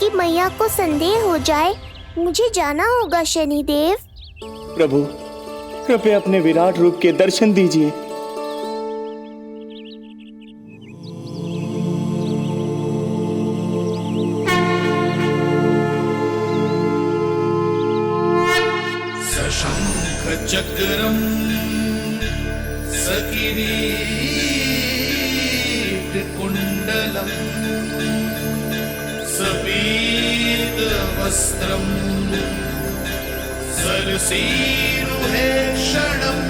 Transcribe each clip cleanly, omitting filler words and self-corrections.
कि मैया को संदेह हो जाए, मुझे जाना होगा शनिदेव। प्रभु, कृपया अपने विराट रूप के दर्शन दीजिए। सशंख चक्रम सकिरीट कुंडलम सबीत वस्त्रम सरसीरुहेक्षणम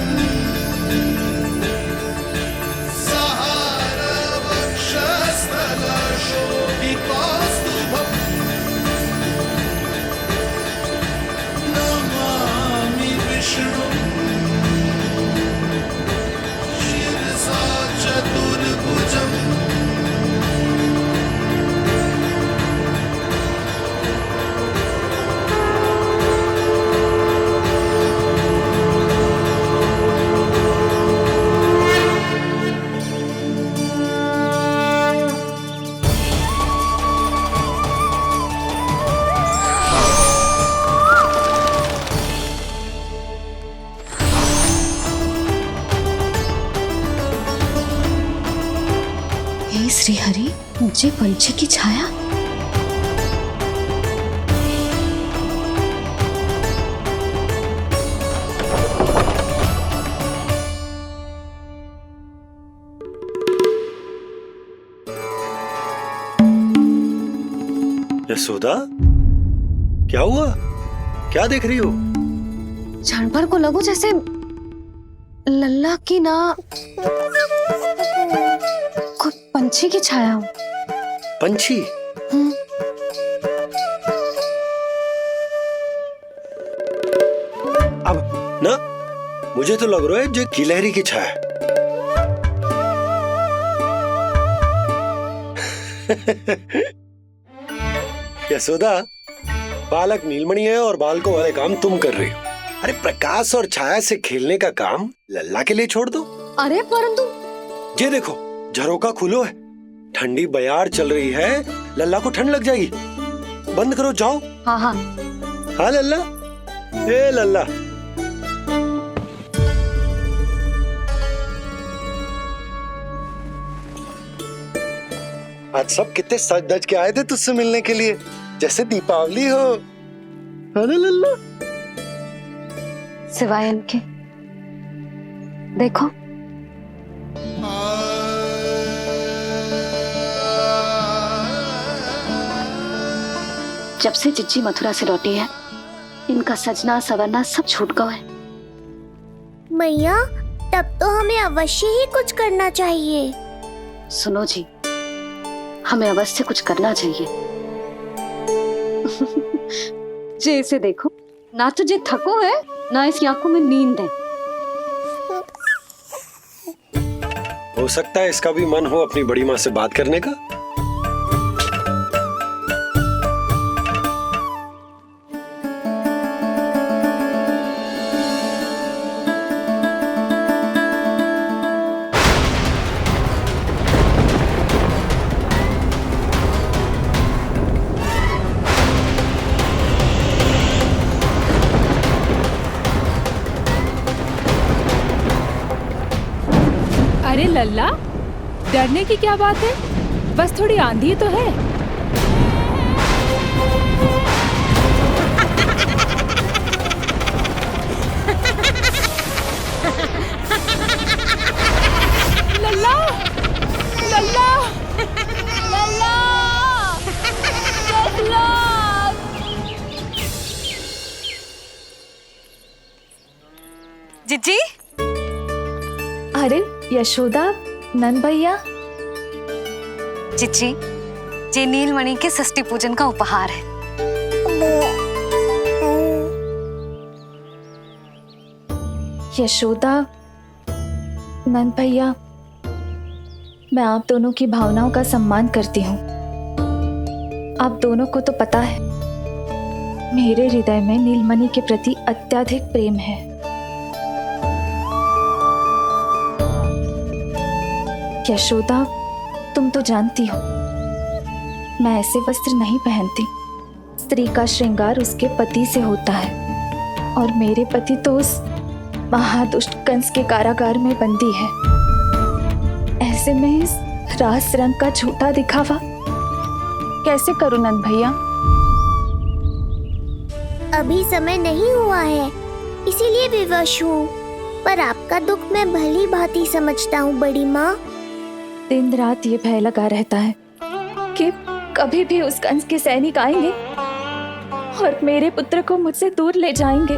सहारवक्षस्थलशोभिकौस्तुभम् नमामि विष्णुं शिरसा चतुर्भुजम्। हे श्री हरि, मुझे पंछी की छाया। यशोदा, क्या हुआ? क्या देख रही हो? क्षण भर को लगो जैसे लल्ला की ना कोई पंछी की छाया हो। पंछी? अब ना मुझे तो लग रहा है जो गिलहरी की छाया। यशोदा, बालक नीलमणि है और बालकों वाले काम तुम कर रही हो। अरे प्रकाश और छाया से खेलने का काम लल्ला के लिए छोड़ दो। अरे परंतु ये देखो, झरोका खुलो है, ठंडी बयार चल रही है, लल्ला को ठंड लग जाएगी। बंद करो, जाओ। हाँ हाँ हाँ लल्ला, ए लल्ला। आज सब कितने सज धज के आए थे तुझसे मिलने के लिए, जैसे दीपावली हो। है ना लल्ला? सिवाय इनके देखो, जब से चिच्ची मथुरा से लौटी है, इनका सजना सवरना सब छूट गया है। मैया, तब तो हमें अवश्य ही कुछ करना चाहिए। सुनो जी, हमें अवश्य कुछ करना चाहिए। जे इसे देखो, ना तो जे थको है, ना इसकी आंखों में नींद है। हो सकता है इसका भी मन हो अपनी बड़ी माँ से बात करने का। अरे लल्ला, डरने की क्या बात है? बस थोड़ी आंधी तो है। लल्ला, लल्ला, लल्ला, लल्ला। जिज्जी, अरे यशोदा, नंद भैया। चिच्ची, ये नीलमणि के षष्ठी पूजन का उपहार है। यशोदा, नंद भैया, मैं आप दोनों की भावनाओं का सम्मान करती हूँ। आप दोनों को तो पता है, मेरे हृदय में नीलमणि के प्रति अत्यधिक प्रेम है। यशोदा, तुम तो जानती हो, मैं ऐसे वस्त्र नहीं पहनती। स्त्री का श्रृंगार उसके पति से होता है और मेरे पति तो उस महादुष्ट कंस के कारागार में बंदी है। ऐसे में इस रास रंग का झूठा दिखावा कैसे करूं नंद भैया? अभी समय नहीं हुआ है, इसीलिए विवश हूँ। पर आपका दुख मैं भली भांति समझता हूँ बड़ी माँ। दिन रात ये भय लगा रहता है कि कभी भी उस कंस के सैनिक आएंगे और मेरे पुत्र को मुझसे दूर ले जाएंगे।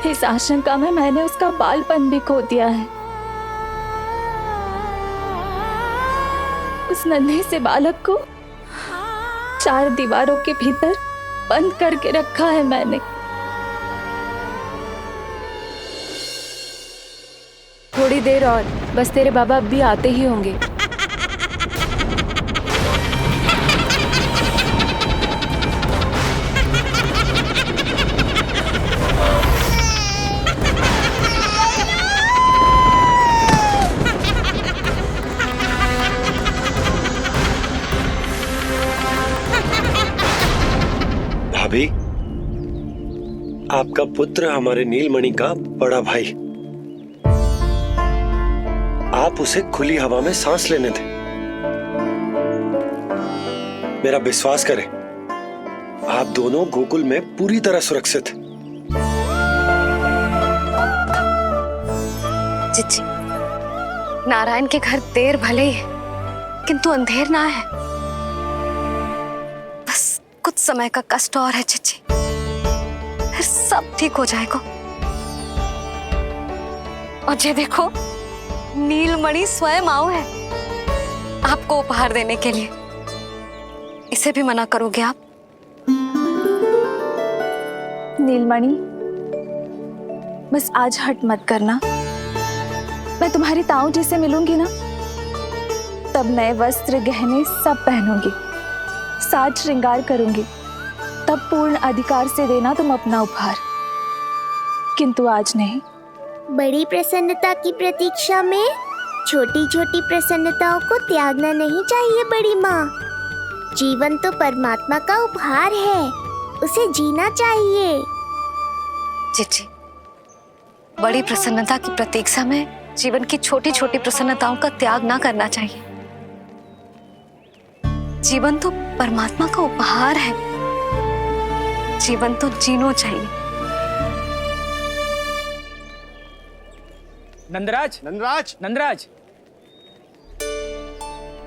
इस आशंका में मैंने उसका बालपन भी खो दिया है। उस नन्हे से बालक को 4 दीवारों के भीतर बंद करके रखा है मैंने। थोड़ी देर और, बस तेरे बाबा अब भी आते ही होंगे। भाभी, आपका पुत्र हमारे नीलमणि का बड़ा भाई। आप उसे खुली हवा में सांस लेने दें। मेरा विश्वास करें, आप दोनों गोकुल में पूरी तरह सुरक्षित हैं। चिच्ची, नारायण के घर देर भले ही है, किंतु अंधेर ना है। बस कुछ समय का कष्ट और है चिच्ची, फिर सब ठीक हो जाएगा। और ये देखो, नीलमणि स्वयं आओ है आपको उपहार देने के लिए। इसे भी मना करोगे आप? नीलमणि, बस आज हट मत करना। मैं तुम्हारी ताऊ जी से मिलूंगी ना, तब नए वस्त्र गहने सब पहनूंगी, साज श्रृंगार करूंगी, तब पूर्ण अधिकार से देना तुम अपना उपहार। किंतु आज नहीं। बड़ी प्रसन्नता की प्रतीक्षा में छोटी छोटी प्रसन्नताओं को त्यागना नहीं चाहिए बड़ी माँ। जीवन तो परमात्मा का उपहार है, उसे जीना चाहिए। चिच्ची, बड़ी प्रसन्नता की प्रतीक्षा में जीवन की छोटी छोटी प्रसन्नताओं का त्याग ना करना चाहिए। जीवन तो परमात्मा का उपहार है, जीवन तो जीना चाहिए। नंदराज, नंदराज, नंदराज,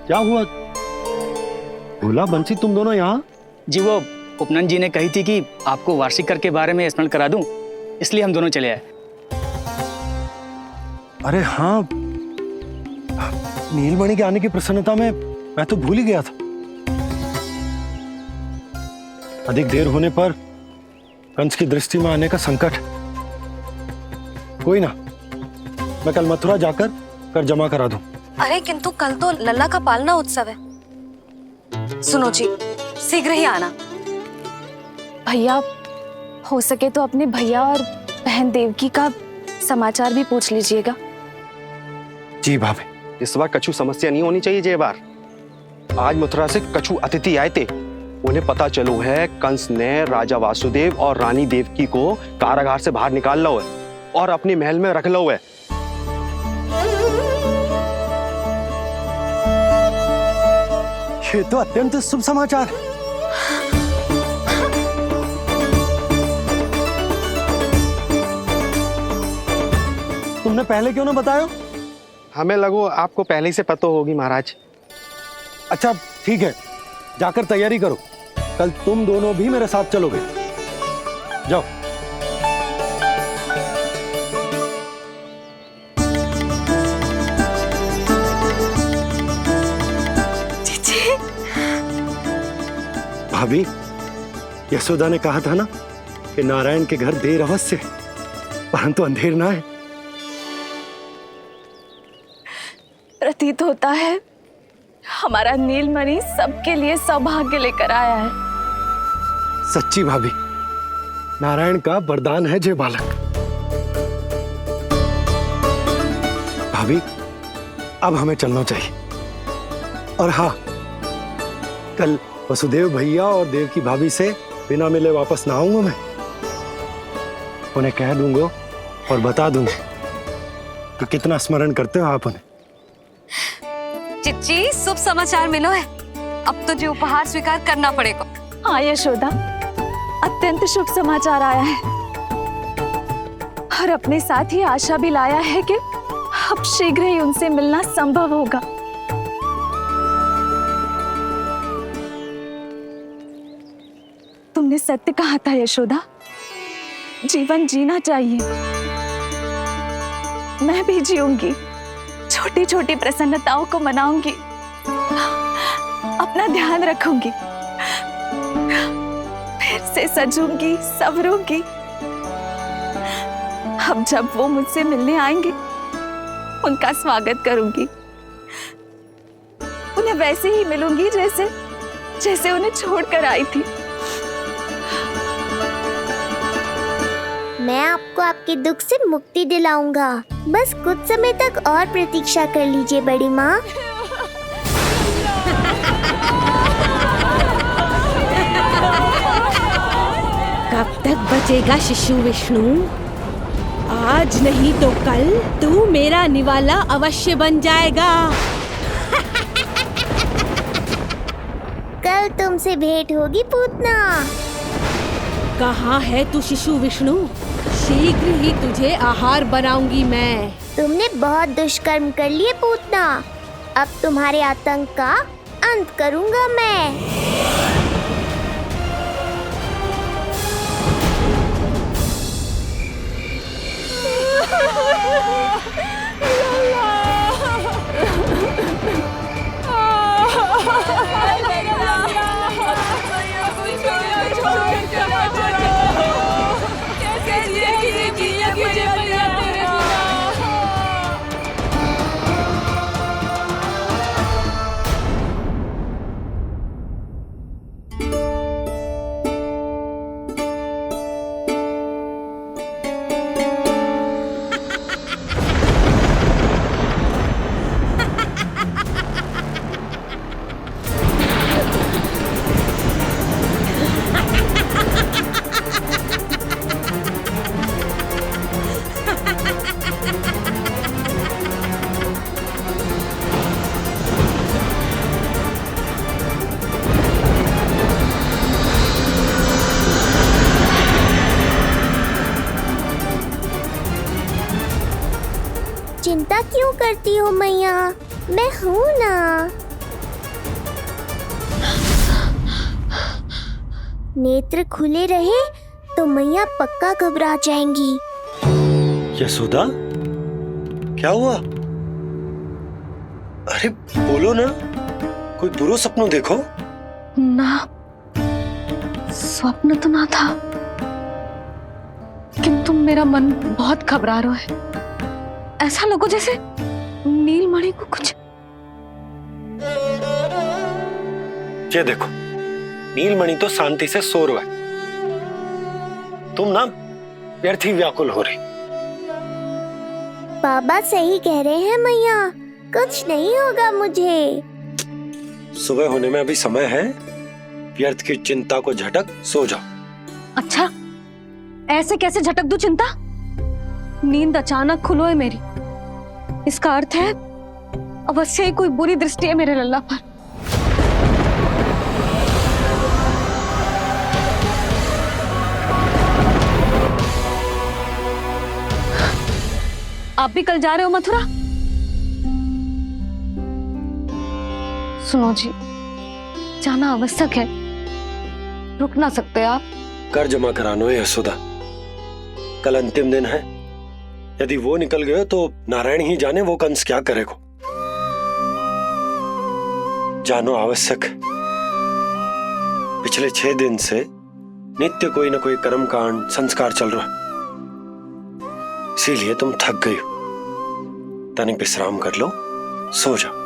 क्या हुआ? भोला, बंसी, तुम दोनों यहाँ? जी वो उपनंद जी ने कही थी कि आपको वार्षिक कर के बारे में स्मरण करा दूं, इसलिए हम दोनों चले आए। अरे हाँ, नीलमणि के आने की प्रसन्नता में मैं तो भूल ही गया था। अधिक देर होने पर कंस की दृष्टि में आने का संकट। कोई ना, मैं कल मथुरा जाकर कर जमा करा दूं। अरे किंतु कल तो लल्ला का पालना उत्सव है। सुनो जी, शीघ्र ही आना। भैया, हो सके तो अपने भैया और बहन देवकी का समाचार भी पूछ लीजिएगा। जी भाभी। इस बार कछु समस्या नहीं होनी चाहिए। ये बार आज मथुरा से कछु अतिथि आए थे, उन्हें पता चलो है कंस ने राजा वासुदेव और रानी देवकी को कारागार से बाहर निकाल लो है और अपने महल में रख लो है। ये तो अत्यंत शुभ समाचार है। तुमने पहले क्यों ना बताया? हमें लगो आपको पहले ही से पता होगी महाराज। अच्छा ठीक है, जाकर तैयारी करो, कल तुम दोनों भी मेरे साथ चलोगे। जाओ। भाभी, यशोदा ने कहा था ना कि नारायण के घर देर अवश्य है, परंतु अंधेर ना है। प्रतीत होता है हमारा नीलमणि सबके लिए सौभाग्य लेकर आया है। सच्ची भाभी, नारायण का वरदान है जे बालक। भाभी, अब हमें चलना चाहिए। और हाँ, कल वसुदेव भैया और देव की भाभी से बिना मिले वापस ना आऊंगा मैं। उन्हें कह दूंगा और बता दूंगा कि कितना स्मरण करते हो आप उन्हें। चिच्ची, शुभ समाचार मिलो है। अब तुझे उपहार स्वीकार करना पड़ेगा। हाँ यशोदा, अत्यंत शुभ समाचार आया है और अपने साथ ही आशा भी लाया है कि अब शीघ्र ही उनसे मिलना संभव होगा। तुमने सत्य कहा था यशोदा, जीवन जीना चाहिए। मैं भी जीऊंगी, छोटी छोटी प्रसन्नताओं को मनाऊंगी, अपना ध्यान रखूंगी, फिर से सजूंगी, संवरूंगी। अब जब वो मुझसे मिलने आएंगे, उनका स्वागत करूंगी। उन्हें वैसे ही मिलूंगी जैसे उन्हें छोड़कर आई थी। मैं आपको आपके दुख से मुक्ति दिलाऊंगा। बस कुछ समय तक और प्रतीक्षा कर लीजिए बड़ी माँ। कब तक बचेगा शिशु विष्णु? आज नहीं तो कल तू मेरा निवाला अवश्य बन जाएगा। कल तुमसे भेंट होगी पूतना। कहाँ है तू शिशु विष्णु? शीघ्र ही तुझे आहार बनाऊंगी मैं। तुमने बहुत दुष्कर्म कर लिए पूतना। अब तुम्हारे आतंक का अंत करूंगा मैं। चिंता क्यों करती हो मैया? मैं हूँ ना। नेत्र खुले रहे तो मैया पक्का घबरा जाएंगी। यशोदा, क्या हुआ? अरे बोलो ना, कोई बुरा सपना देखो। ना, स्वप्न तो ना था, किंतु मेरा मन बहुत घबरा रहा है। ऐसा लगो जैसे नीलमणि को कुछ। ये देखो, नीलमणि तो शांति से सो रहा है। तुम ना व्यर्थ ही व्याकुल हो रही। बाबा सही कह रहे हैं मैया, कुछ नहीं होगा मुझे। सुबह होने में अभी समय है। व्यर्थ की चिंता को झटक सो जाओ। अच्छा, ऐसे कैसे झटक दूं चिंता? नींद अचानक खुलो है मेरी। इसका अर्थ है अवश्य ही कोई बुरी दृष्टि है मेरे लल्ला पर। आप भी कल जा रहे हो मथुरा? सुनो जी, जाना आवश्यक है, रुक ना सकते आप? कर जमा करानो है यशोदा, कल अंतिम दिन है। यदि वो निकल गए तो नारायण ही जाने वो कंस क्या करेगा। जानो आवश्यक। पिछले 6 दिन से नित्य कोई ना कोई कर्मकांड संस्कार चल रहा है, इसीलिए तुम थक गई हो। तनिक विश्राम कर लो, सो जाओ।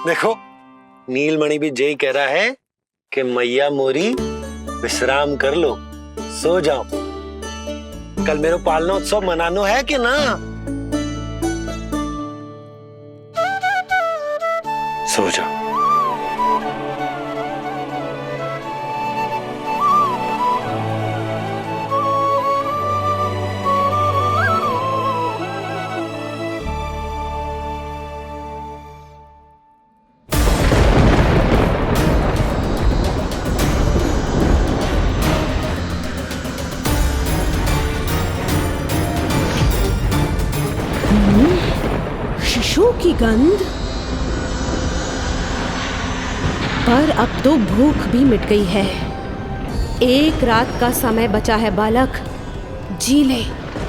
देखो, नीलमणि भी जय कह रहा है कि मैया मोरी विश्राम कर लो, सो जाओ। कल मेरो पालना उत्सव मनानो है कि ना? सो जाओ। शिशु की गंध। पर अब तो भूख भी मिट गई है। एक रात का समय बचा है बालक, जी ले।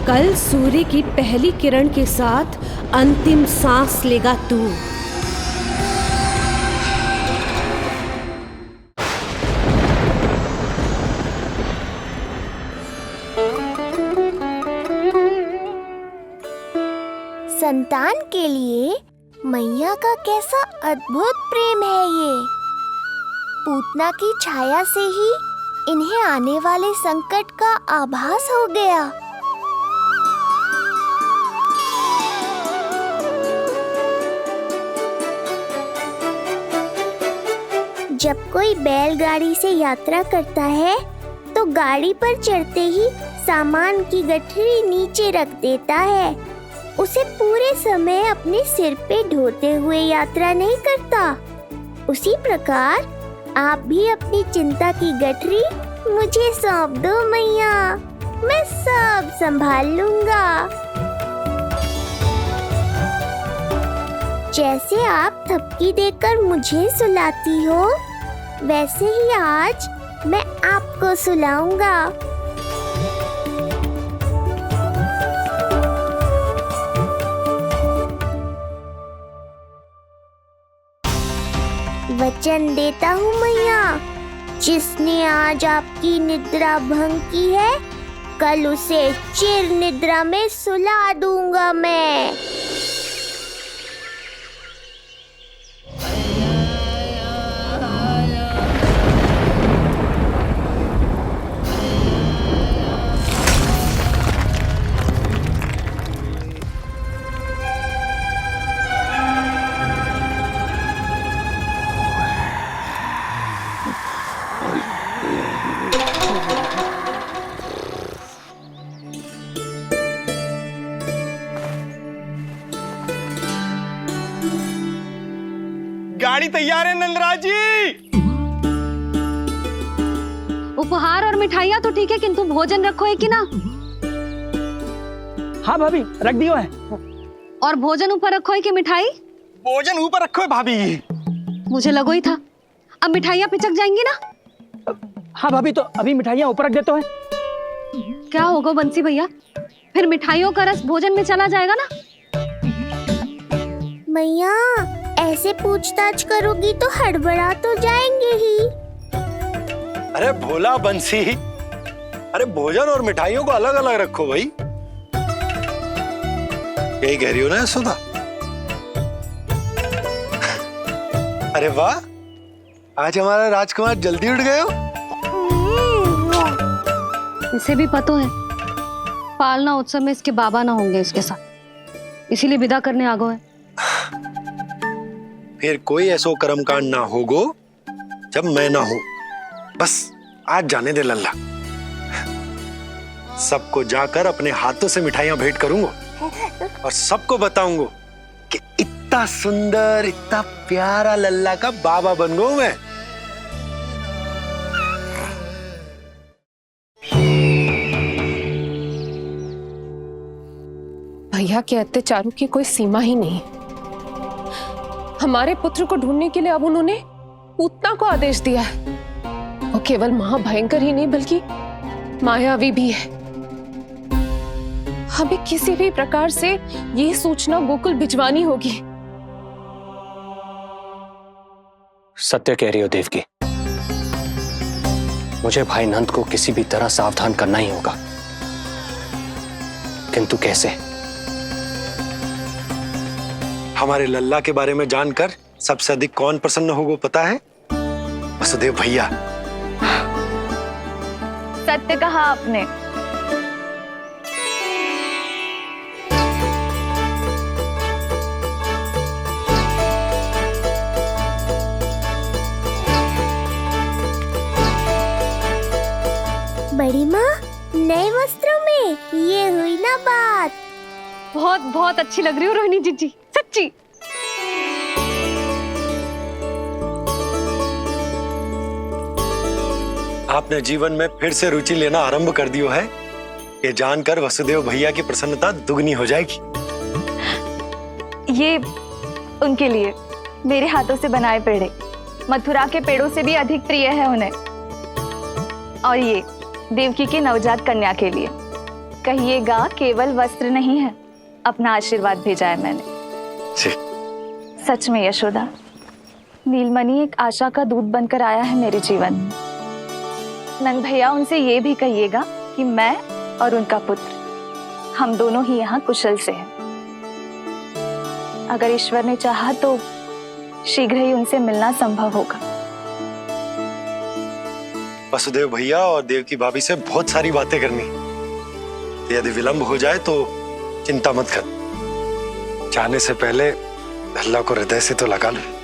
कल सूर्य की पहली किरण के साथ अंतिम सांस लेगा तू। संतान के लिए मैया का कैसा अद्भुत प्रेम है ये। पूतना की छाया से ही इन्हें आने वाले संकट का आभास हो गया। जब कोई बैलगाड़ी से यात्रा करता है तो गाड़ी पर चढ़ते ही सामान की गठरी नीचे रख देता है। उसे पूरे समय अपने सिर पे ढोते हुए यात्रा नहीं करता। उसी प्रकार आप भी अपनी चिंता की गठरी मुझे सौंप दो मैया, मैं सब संभाल लूंगा। जैसे आप थपकी देकर मुझे सुलाती हो, वैसे ही आज मैं आपको सुलाऊंगा। वचन देता हूँ मैया, जिसने आज आपकी निद्रा भंग की है, कल उसे चिर निद्रा में सुला दूंगा मैं। गाड़ी तैयार है नंदराज जी। उपहार और मिठाइयाँ तो ठीक है, किंतु भोजन रखो है कि ना? हाँ भाभी, रख दियो है। और भोजन ऊपर रखो है कि मिठाई? भोजन ऊपर रखो है भाभी। मुझे लगो ही था, अब मिठाइयाँ पिचक जाएंगी ना? हाँ भाभी, तो अभी मिठाइयाँ ऊपर रख देते हैं। क्या होगा बंसी भैया, फिर मिठाइयों का रस भोजन में चला जाएगा ना? मैया ऐसे पूछताछ करोगी तो हड़बड़ा तो जाएंगे ही। अरे भोला बंसी, अरे भोजन और मिठाइयों को अलग अलग रखो भाई। यही कह रही हो ना सुधा? अरे वाह, आज हमारा राजकुमार जल्दी उठ गए हो। इसे भी पता है पालना उत्सव में इसके बाबा ना होंगे इसके साथ, इसीलिए विदा करने आ गए। फिर कोई ऐसो कर्मकांड ना होगो जब मैं ना हूं। बस आज जाने दे लल्ला। सबको जाकर अपने हाथों से मिठाइयां भेंट करूंगा और सबको बताऊंगा कि इतना सुंदर, इतना प्यारा लल्ला का बाबा बन गया मैं। भैया के अत्याचारों की कोई सीमा ही नहीं। हमारे पुत्र को ढूंढने के लिए अब उन्होंने पूतना को आदेश दिया है। वो केवल महाभयंकर ही नहीं बल्कि मायावी भी है। हमें किसी भी प्रकार से ये सूचना गोकुल भिजवानी होगी। सत्य कह रही हो देवकी, मुझे भाई नंद को किसी भी तरह सावधान करना ही होगा, किंतु कैसे? हमारे लल्ला के बारे में जानकर सबसे अधिक कौन प्रसन्न होगा पता है? वसुदेव भैया। सत्य कहा आपने। बड़ी माँ, नए वस्त्रों में ये हुई ना बात। बहुत बहुत अच्छी लग रही हो रोहिणी जीजी, सच्ची। आपने जीवन में फिर से रुचि लेना आरंभ कर दियो है, ये जानकर वसुदेव भैया की प्रसन्नता दुगनी हो जाएगी। ये उनके लिए मेरे हाथों से बनाए पेड़े मथुरा के पेड़ों से भी अधिक प्रिय है उन्हें। और ये देवकी की नवजात कन्या के लिए कहिएगा केवल वस्त्र नहीं है, अपना आशीर्वाद भेजा है मैंने। सच में यशोदा, नीलमणि एक आशा का दूत बनकर आया है मेरे जीवन में। नंद भैया, उनसे ये भी कहिएगा कि मैं और उनका पुत्र हम दोनों ही यहाँ कुशल से हैं। अगर ईश्वर ने चाहा तो शीघ्र ही उनसे मिलना संभव होगा। वसुदेव भैया और देवकी भाभी से बहुत सारी बातें करनी, यदि विलंब हो जाए तो चिंता मत कर। जाने से पहले अल्लाह को हृदय से तो लगा लो।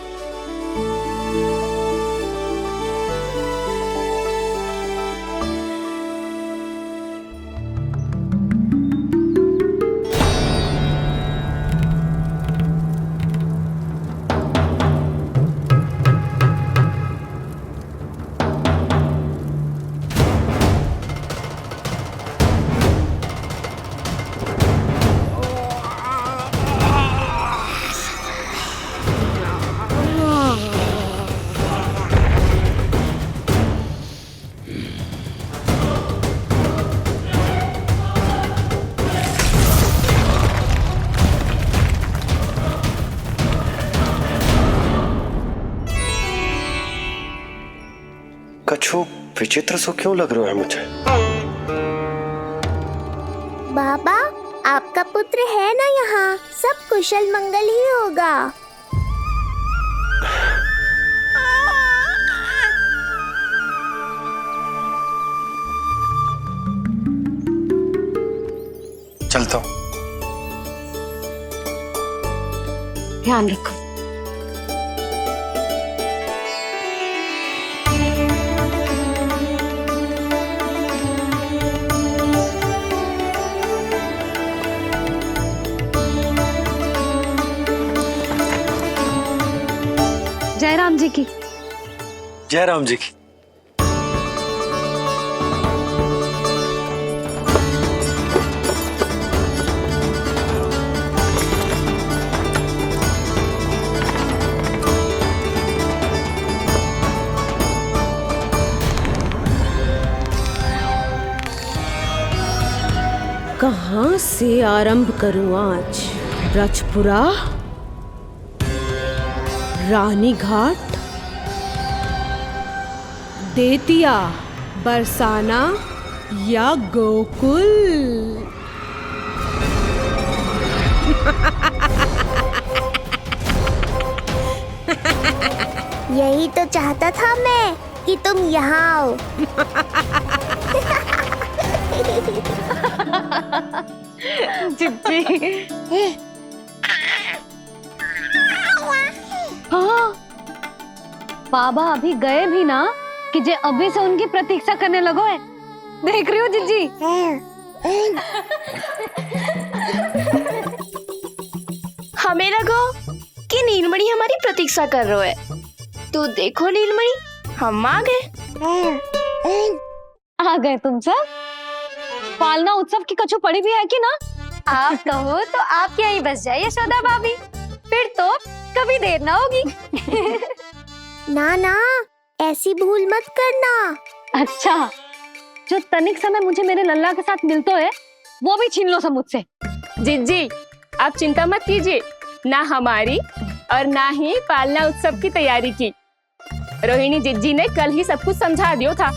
कछु विचित्र सो क्यों लग रहा है मुझे? बाबा, आपका पुत्र है ना यहाँ, सब कुशल मंगल ही होगा। चलता हूँ। ध्यान रखो। जय राम जी की। जय राम जी की। कहाँ से आरंभ करूं आज? ब्रजपुरा, रानी घाट, देतिया, बरसाना या गोकुल? यही तो चाहता था मैं कि तुम यहाँ आओ। जिज्जी। हाँ, बाबा अभी गए भी ना कि जे अभी से उनकी प्रतीक्षा करने लगो है। देख रही हो जिज्जी? हमें लगो कि नीलमणि हमारी प्रतीक्षा कर रहे है, तो देखो नीलमणि, हम आ गए। आ गए तुम सब? पालना उत्सव की कछु पड़ी भी है कि ना? आप कहो तो आप यहीं बस जाइए यशोदा भाभी, फिर तो कभी देर ना होगी। ना ना, ऐसी भूल मत करना। अच्छा, जो तनिक समय मुझे मेरे लल्ला के साथ मिलते है वो भी छीन लो सब मुझसे। जिज्जी, आप चिंता मत कीजिए, ना हमारी और ना ही पालना उत्सव की तैयारी की। रोहिणी जिज्जी ने कल ही सब कुछ समझा दिया था।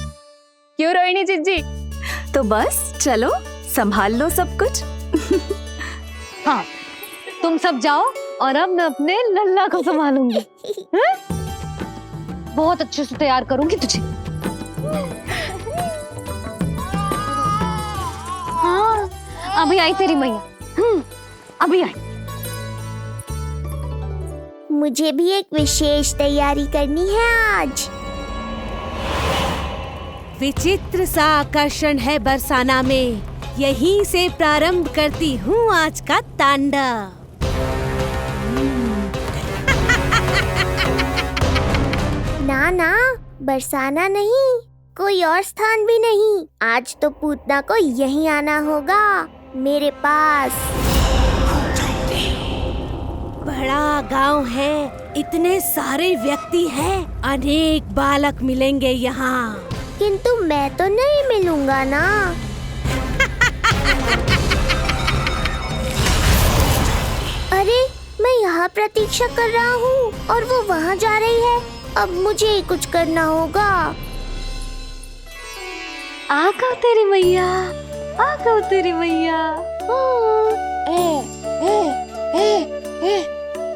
क्यों रोहिणी जिज्जी? तो बस चलो, संभाल लो सब कुछ। हाँ, तुम सब जाओ और अब मैं अपने लल्ला को संभालूंगी। बहुत अच्छे से तैयार करूंगी तुझे। हाँ, अभी आई तेरी मैया। अभी आई। मुझे भी एक विशेष तैयारी करनी है आज। विचित्र सा आकर्षण है बरसाना में। यहीं से प्रारंभ करती हूँ आज का तांडव। ना ना, बरसाना नहीं, कोई और स्थान भी नहीं। आज तो पूतना को यहीं आना होगा, मेरे पास। बड़ा गांव है, इतने सारे व्यक्ति हैं, अनेक बालक मिलेंगे यहाँ। किंतु मैं तो नहीं मिलूंगा ना। अरे, मैं यहाँ प्रतीक्षा कर रहा हूँ और वो वहाँ जा रही है। अब मुझे ही कुछ करना होगा। आ गओ तेरी मैया, आ गओ तेरी मैया।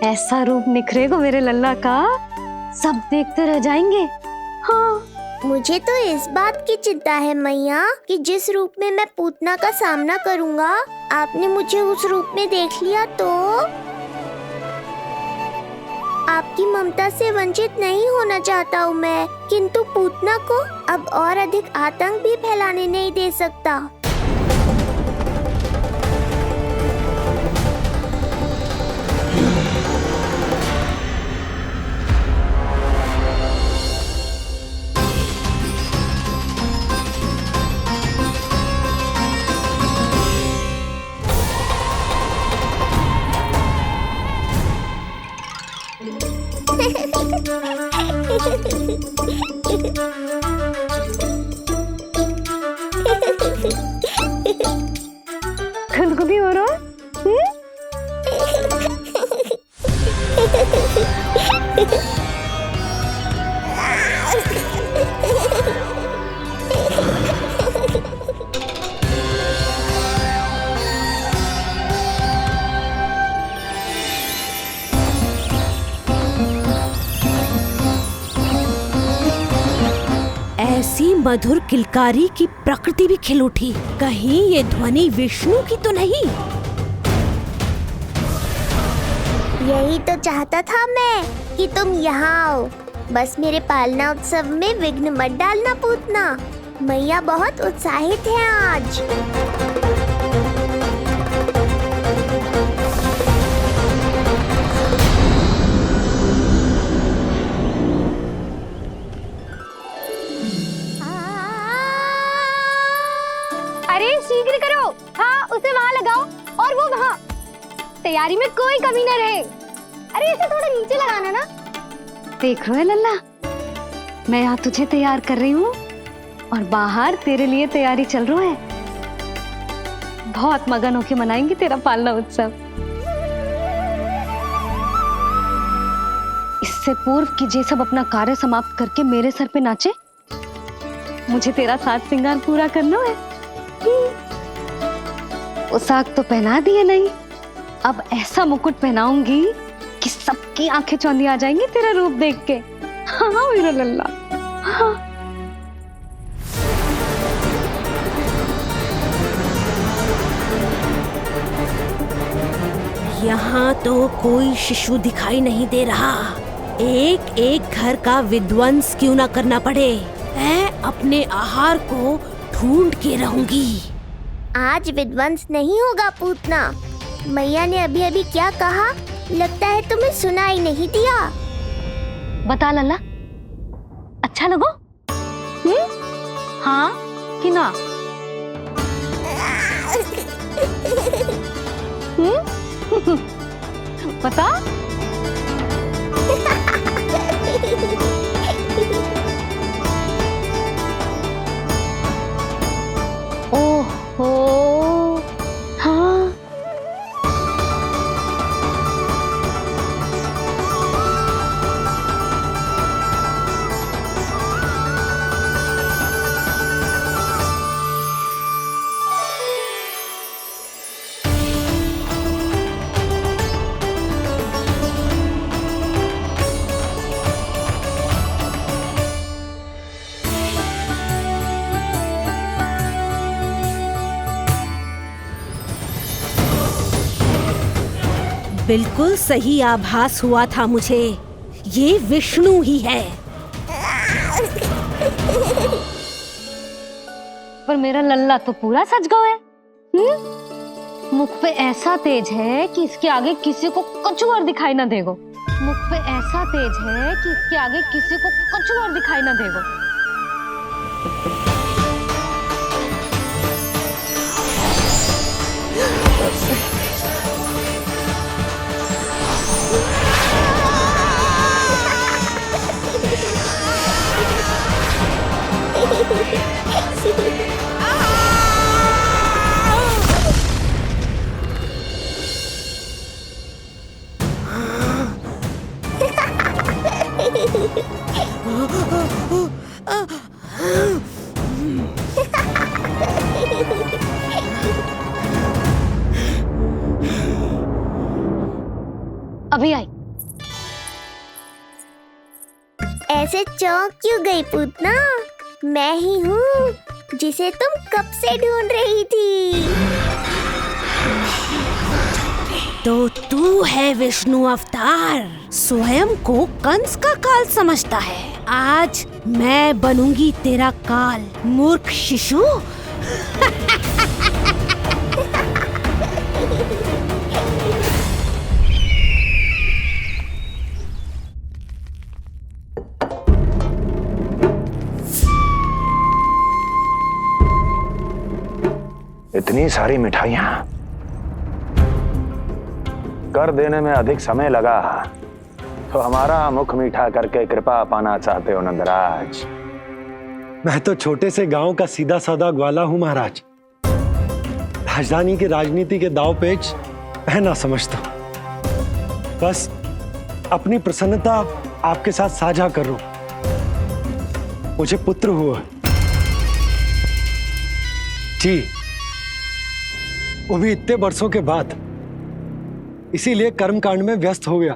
ऐसा रूप निखरेगा मेरे लल्ला का, सब देखते रह जाएंगे। हाँ, मुझे तो इस बात की चिंता है मैया कि जिस रूप में मैं पूतना का सामना करूँगा, आपने मुझे उस रूप में देख लिया तो आपकी ममता से वंचित नहीं होना चाहता हूँ मैं, किंतु पूतना को अब और अधिक आतंक भी फैलाने नहीं दे सकता। खुदकुदी हो रहा है? ऐसी मधुर किलकारी की प्रकृति भी खिल उठी। कहीं ये ध्वनि विष्णु की तो नहीं? यही तो चाहता था मैं कि तुम यहाँ आओ। बस मेरे पालना उत्सव में विघ्न मत डालना पूतना। मैया बहुत उत्साहित है आज। अरे शीघ्र करो, हाँ उसे वहाँ लगाओ और वो वहाँ। तैयारी में कोई कमी न रहे। अरे इसे थोड़ा नीचे लगाना ना। देख रहे लल्ला, मैं यहाँ तुझे तैयार कर रही हूँ और बाहर तेरे लिए तैयारी चल रहा है। बहुत मगन होके मनाएंगे तेरा पालना उत्सव। इससे पूर्व कि जे सब अपना कार्य समाप्त करके मेरे सर पे नाचे, मुझे तेरा साज श्रृंगार पूरा करना है। पोशाक तो पहना दिए नहीं, अब ऐसा मुकुट पहनाऊंगी कि सबकी आंखें चौंधी आ जाएंगी तेरा रूप देख के। हाँ मेरा लल्ला, हाँ। यहाँ तो कोई शिशु दिखाई नहीं दे रहा। एक एक घर का विध्वंस क्यों ना करना पड़े, मैं अपने आहार को ढूंढ के रहूंगी। आज विध्वंस नहीं होगा पूतना। मैया ने अभी अभी क्या कहा, लगता है तुम्हें सुनाई नहीं दिया। बता लल्ला, अच्छा लगो? हाँ कि ना? बता। ओहो, हाँ। बिल्कुल सही आभास हुआ था मुझे, ये विष्णु ही है। पर मेरा लल्ला तो पूरा सज गया है। मुख पे ऐसा तेज है कि इसके आगे किसी को कुछ और दिखाई ना देगो। मुख पे ऐसा तेज है कि इसके आगे किसी को कुछ और दिखाई ना देगो। अभी आई। ऐसे चौंक क्यों गई पूतना? मैं ही हूँ जिसे तुम कब से ढूंढ रही थी। तो तू है विष्णु अवतार, स्वयं को कंस का काल समझता है। आज मैं बनूंगी तेरा काल, मूर्ख शिशु। इतनी सारी मिठाइयां कर देने में अधिक समय लगा तो हमारा मुख मीठा करके कृपा पाना चाहते हो नंदराज? मैं तो छोटे से गांव का सीधा साधा ग्वाला हूं महाराज। राजधानी की राजनीति के दाव पेच मैं ना समझता। बस अपनी प्रसन्नता आपके साथ साझा कर रहा हूं। मुझे पुत्र हुआ जी, वो भी इतने वर्षों के बाद, इसीलिए कर्मकांड में व्यस्त हो गया।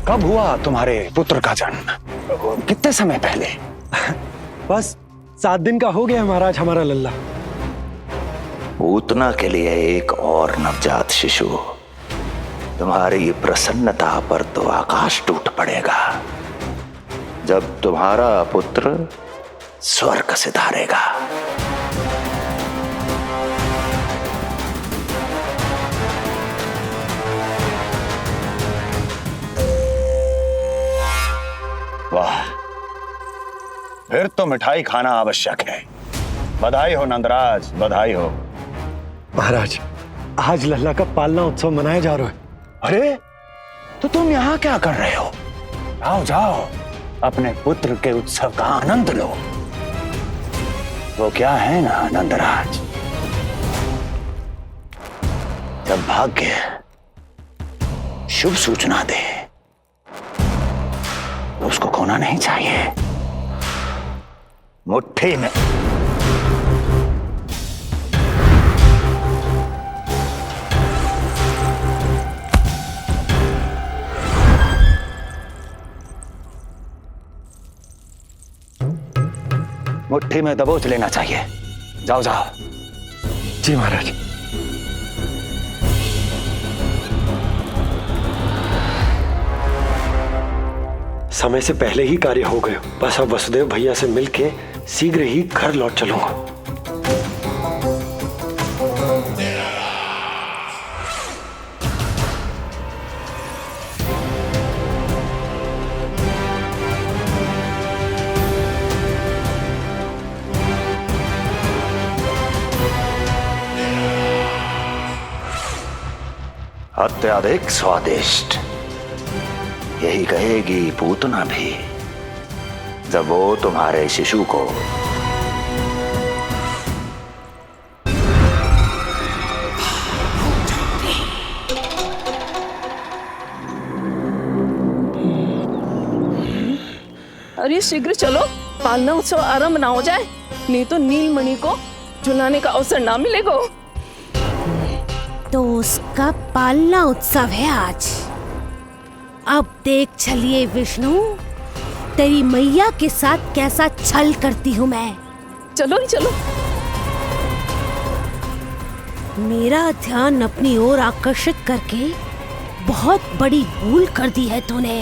कब हुआ तुम्हारे पुत्र का जन्म? कितने समय पहले? बस 7 दिन का हो गया महाराज हमारा लल्ला। पूतना के लिए एक और नवजात शिशु, तुम्हारी प्रसन्नता पर तो आकाश टूट पड़ेगा जब तुम्हारा पुत्र स्वर्ग सिधारेगा। वाह, फिर तो मिठाई खाना आवश्यक है। बधाई हो नंदराज, बधाई हो। महाराज, आज लल्ला का पालना उत्सव मनाया जा रहा है। अरे, तो तुम यहाँ क्या कर रहे हो? जाओ जाओ, अपने पुत्र के उत्सव का आनंद लो। वो क्या है ना नंदराज, जब भाग्य शुभ सूचना दे तो उसको खोना नहीं चाहिए। मुट्ठी में मुट्ठी में दबोच लेना चाहिए। जाओ जाओ। जी महाराज। समय से पहले ही कार्य हो गए। बस अब वसुदेव भैया से मिलके शीघ्र ही घर लौट चलूंगा। अत्यधिक स्वादिष्ट, यही कहेगी पूतना भी जब वो तुम्हारे शिशु को अरे शीघ्र चलो, पालना उत्सव आरंभ ना हो जाए, नहीं तो नीलमणि को झुलाने का अवसर ना मिलेगा। तो उसका पालना उत्सव है आज। अब देख चलिए विष्णु, तेरी मैया के साथ कैसा छल करती हूँ मैं। चलो चलो। मेरा ध्यान अपनी ओर आकर्षित करके बहुत बड़ी भूल कर दी है तूने।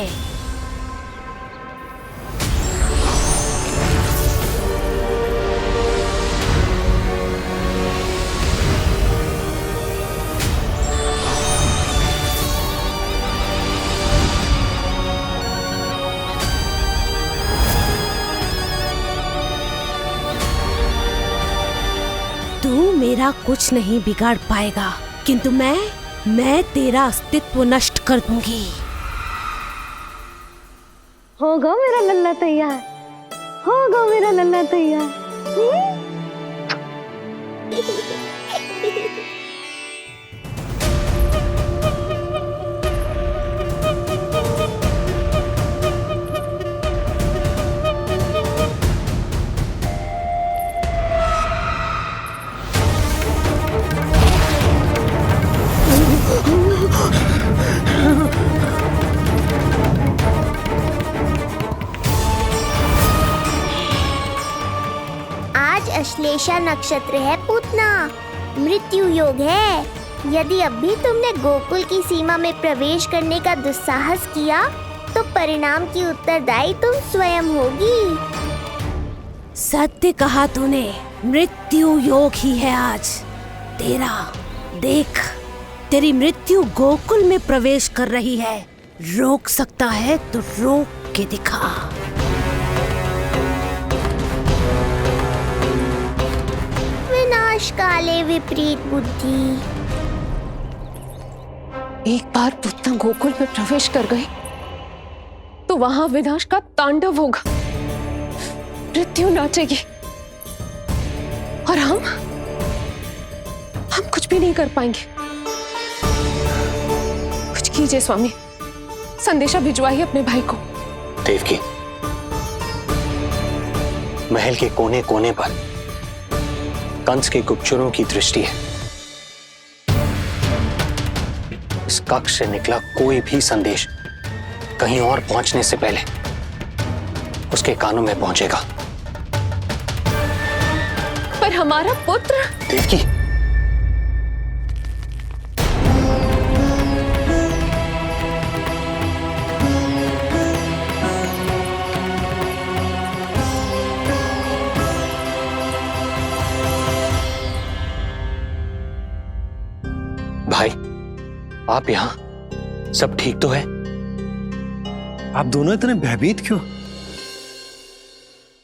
मेरा कुछ नहीं बिगाड़ पाएगा, किंतु मैं तेरा अस्तित्व नष्ट कर दूंगी। होगा मेरा लल्ला तैयार, होगा मेरा लल्ला तैयार। आज अश्लेषा नक्षत्र है पूतना, मृत्यु योग है। यदि अभी तुमने गोकुल की सीमा में प्रवेश करने का दुस्साहस किया तो परिणाम की उत्तरदायी तुम स्वयं होगी। सत्य कहा तूने, मृत्यु योग ही है आज तेरा। देख, तेरी मृत्यु गोकुल में प्रवेश कर रही है। रोक सकता है तो रोक के दिखा। विनाश काले विपरीत बुद्धि। एक बार पूतना गोकुल में प्रवेश कर गए तो वहां विनाश का तांडव होगा, मृत्यु नाचेगी और हम कुछ भी नहीं कर पाएंगे। कुछ कीजिए स्वामी, संदेशा भिजवाइए अपने भाई को। देवकी, महल के कोने कोने पर कंस के गुप्तचरों की दृष्टि है। इस कक्ष से निकला कोई भी संदेश कहीं और पहुंचने से पहले उसके कानों में पहुंचेगा। पर हमारा पुत्र। देवकी, भाई, आप यहाँ सब ठीक तो है? आप दोनों इतने भयभीत क्यों?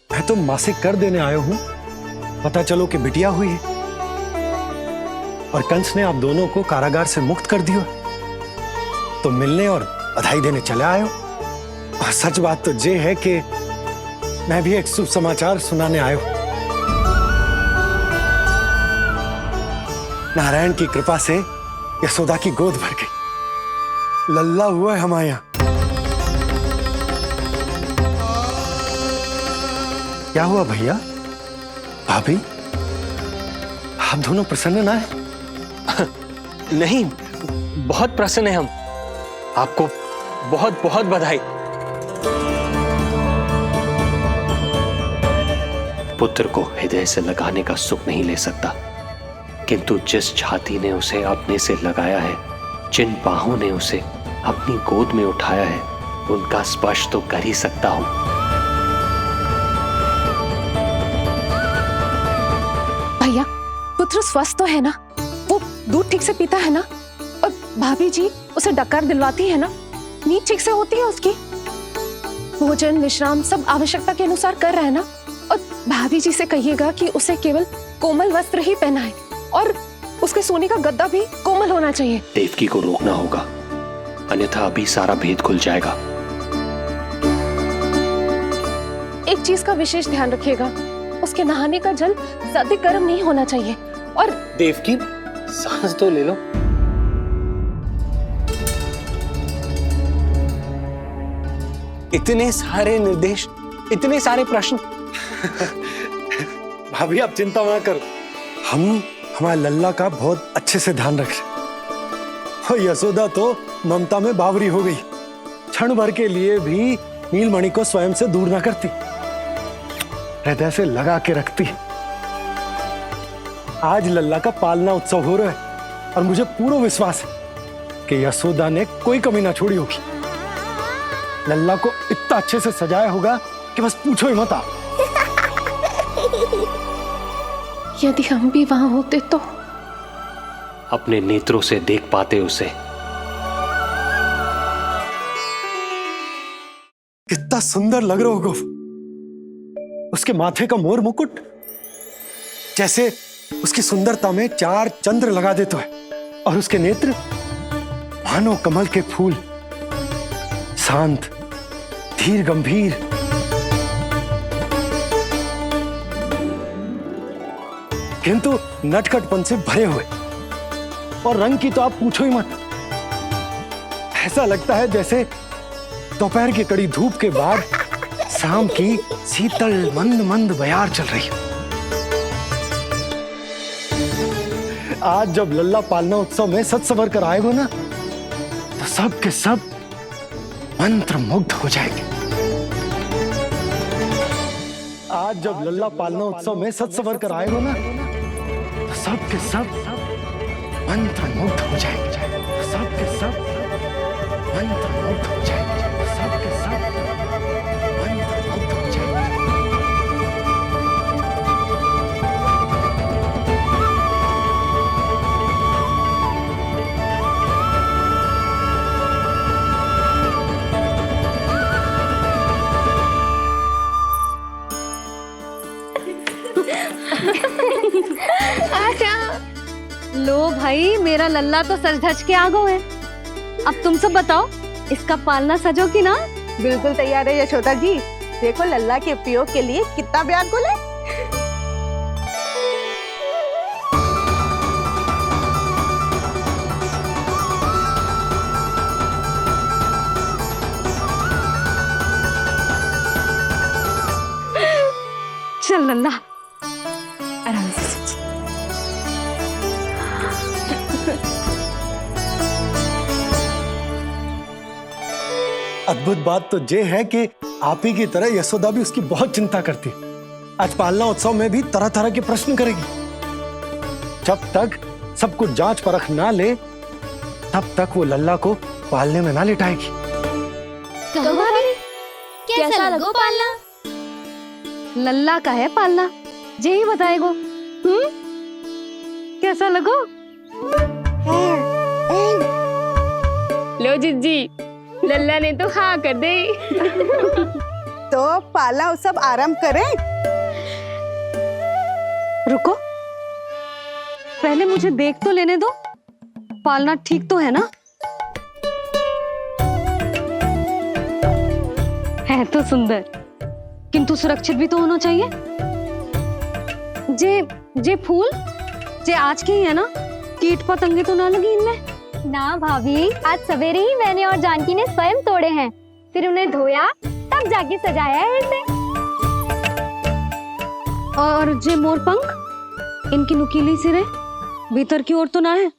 मैं तो मासिक कर देने आया हूं, पता चलो कि बिटिया हुई है और कंस ने आप दोनों को कारागार से मुक्त कर दिया, तो मिलने और बधाई देने चले आए हो। और सच बात तो ये है कि मैं भी एक शुभ समाचार सुनाने आया हूं। नारायण की कृपा से यशोदा की गोद भर गई, लल्ला हुआ है हमारे यहाँ। क्या हुआ भैया, भाभी, आप दोनों प्रसन्न ना है? नहीं, बहुत प्रसन्न है हम। आपको बहुत बहुत बधाई। पुत्र को हृदय से लगाने का सुख नहीं ले सकता, किंतु जिस छाती ने उसे अपने से लगाया है, जिन बाहों ने उसे अपनी गोद में उठाया है, उनका स्पर्श तो कर ही सकता हूं। भैया, पुत्र स्वस्थ तो है ना? वो दूध ठीक से पीता है ना? और भाभी जी उसे डकार दिलवाती है ना? नींद ठीक से होती है उसकी? भोजन विश्राम सब आवश्यकता के अनुसार कर रहा है ना? और भाभी जी से कहिएगा कि उसे केवल कोमल वस्त्र ही पहनाए और उसके सोने का गद्दा भी कोमल होना चाहिए। देवकी को रोकना होगा, अन्यथा अभी सारा भेद खुल जाएगा। एक चीज का विशेष ध्यान रखिएगा, उसके नहाने का जल ज्यादा गर्म नहीं होना चाहिए। और देवकी, सांस तो ले लो। इतने सारे निर्देश, इतने सारे प्रश्न। भाभी आप चिंता ना करो, हम हमारे लल्ला का बहुत अच्छे से ध्यान रख रहे। और यशोदा तो ममता में बावरी हो गई, क्षण भर के लिए भी नीलमणि को स्वयं से दूर ना करती, हृदय से लगा के रखती। आज लल्ला का पालना उत्सव हो रहा है और मुझे पूरा विश्वास है कि यशोदा ने कोई कमी ना छोड़ी होगी। लल्ला को इतना अच्छे से सजाया होगा कि बस पूछो ही मत। यदि हम भी वहां होते तो अपने नेत्रों से देख पाते उसे। कितना सुंदर लग रहा होगा उसके माथे का मोर मुकुट, जैसे उसकी सुंदरता में 4 चंद्र लगा देता है और उसके नेत्र मानो कमल के फूल, शांत, धीर गंभीर। किंतु नटखटपन से भरे हुए, और रंग की तो आप पूछो ही मत। ऐसा लगता है जैसे दोपहर की कड़ी धूप के बाद शाम की शीतल मंद मंद बयार चल रही हो। आज जब लल्ला पालना उत्सव में सज संवर कर आएगो ना, तो सब के सब मंत्र मुग्ध हो जाएंगे। आज जब लल्ला पालना उत्सव में सज संवर कर आएगो ना, तो सब के सब मंत्र मुग्ध हो जाएंगे। सब के सब मंत्र मुग्ध हो जाएंगे। सब के सब मंत्र मुग्ध हो जाएंगे। लो भाई, मेरा लल्ला तो सज धज के आ गो है। अब तुम सब बताओ, इसका पालना सजो कि ना? बिल्कुल तैयार है यशोदा जी। देखो लल्ला के उपयोग के लिए कितना व्याकुल है। चल लल्ला, आराम से। अद्भुत बात तो ये है कि आप ही की तरह यशोदा भी उसकी बहुत चिंता करती है। आज पालना उत्सव में भी तरह तरह के प्रश्न करेगी। जब तक सब कुछ जांच परख ना ले, तब तक वो लल्ला को पालने में ना लिटाएगी। तो भाभी, कैसा लगो पालना? लल्ला का है पालना, जे ही बताएगो। कैसा लगो? लो जिज्जी, लल्ला ने तो हाँ कर दे। तो पालना उत्सव आरंभ करें। रुको, पहले मुझे देख तो लेने दो। पालना ठीक तो है ना? है तो सुंदर, किंतु सुरक्षित भी तो होना चाहिए। जे फूल जे आज के ही है ना, कीट पतंगे तो ना लगी इनमें? ना भाभी, आज सवेरे ही मैंने और जानकी ने स्वयं तोड़े हैं, फिर उन्हें धोया, तब जाके सजाया है इसे। और जे मोर पंख, इनकी नुकीली सिरे भीतर की ओर तो ना है?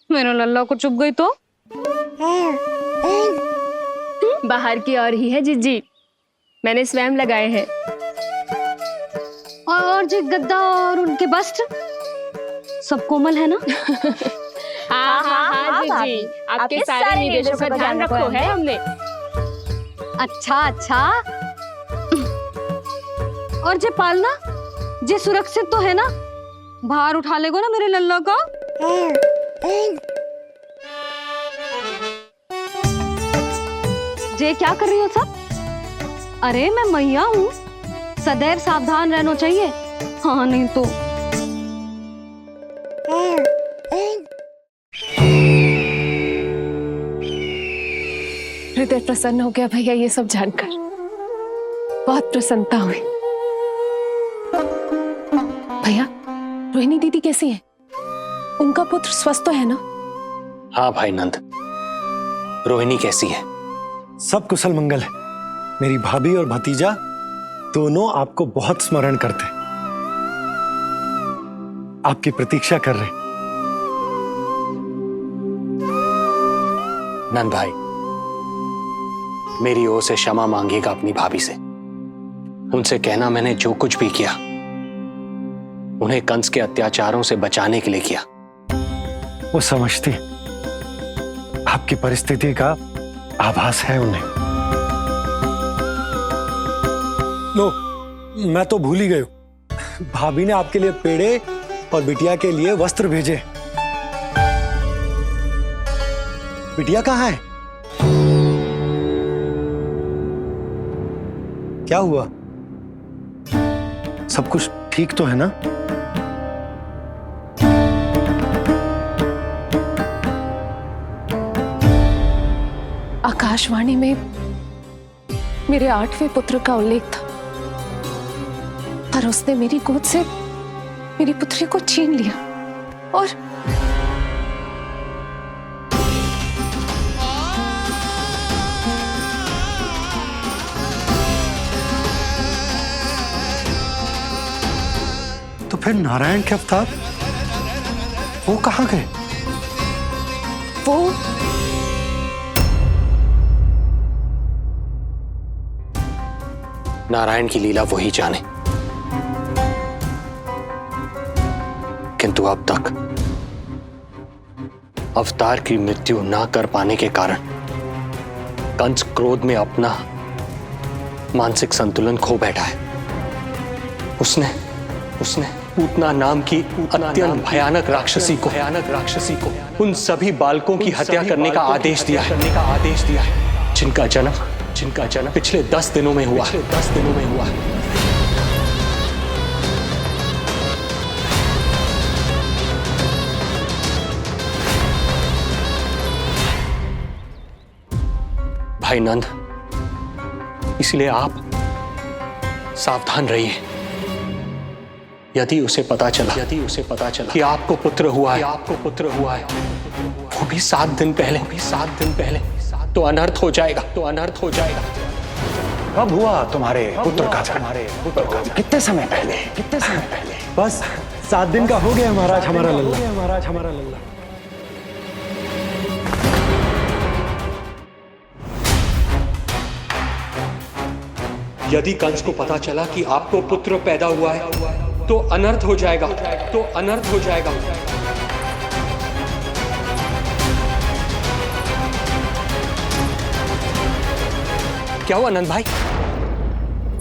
मेरा लल्ला को चुभ गई तो? बाहर की ओर ही है जिज्जी, मैंने स्वयं लगाए हैं। और जे गद्दा और उनके वस्त्र सब कोमल है ना? हाँ हाँ हाँ जिज्जी, आपके सारे निर्देशों का ध्यान रखो है हमने। अच्छा। और जे पालना, जे सुरक्षित तो है ना? बाहर उठा लेगो ना मेरे लल्ला को? जे क्या कर रही हो सब? अरे मैं मैया हूँ, सदैव सावधान रहना चाहिए। हाँ नहीं तो। हृदय प्रसन्न हो गया भैया ये सब जानकर, बहुत प्रसन्नता हुई। भैया, रोहिणी दीदी कैसी है? उनका पुत्र स्वस्थ तो है ना? हाँ भाई नंद, रोहिणी कैसी है? सब कुशल मंगल है। मेरी भाभी और भतीजा दोनों आपको बहुत स्मरण करते हैं, आपकी प्रतीक्षा कर रहे। नंद भाई, मेरी ओर से क्षमा मांगिएगा अपनी भाभी से। उनसे कहना मैंने जो कुछ भी किया, उन्हें कंस के अत्याचारों से बचाने के लिए किया। वो समझती है, आपकी परिस्थिति का आभास है उन्हें। लो, मैं तो भूल ही गई हूं। भाभी ने आपके लिए पेड़े और बिटिया के लिए वस्त्र भेजे। बिटिया कहाँ है? क्या हुआ? सब कुछ ठीक तो है ना? आकाशवाणी में मेरे 8वें पुत्र का उल्लेख था, पर उसने मेरी गोद से मेरी पुत्री को छीन लिया और तो फिर नारायण के अवतार वो कहाँ गए? वो नारायण की लीला वही जाने, किंतु अब तक अवतार की मृत्यु ना कर पाने के कारण कंस क्रोध में अपना मानसिक संतुलन खो बैठा है। उसने पूतना नाम की अत्यंत भयानक राक्षसी को उन सभी बालकों की हत्या करने का आदेश दिया है जिनका जन्म पिछले 10 दिनों में हुआ। भाई नंद, इसलिए आप सावधान रहिए। यदि उसे पता चला कि आपको पुत्र हुआ है, वो भी 7 दिन पहले, तो अनर्थ हो जाएगा। कब हुआ तुम्हारे पुत्र का जन्म? कितने समय पहले? बस 7 दिन का हो गया महाराज हमारा लल्ला। यदि कंस को पता चला कि आपको पुत्र पैदा हुआ है तो अनर्थ हो जाएगा। क्या हुआ नंद भाई?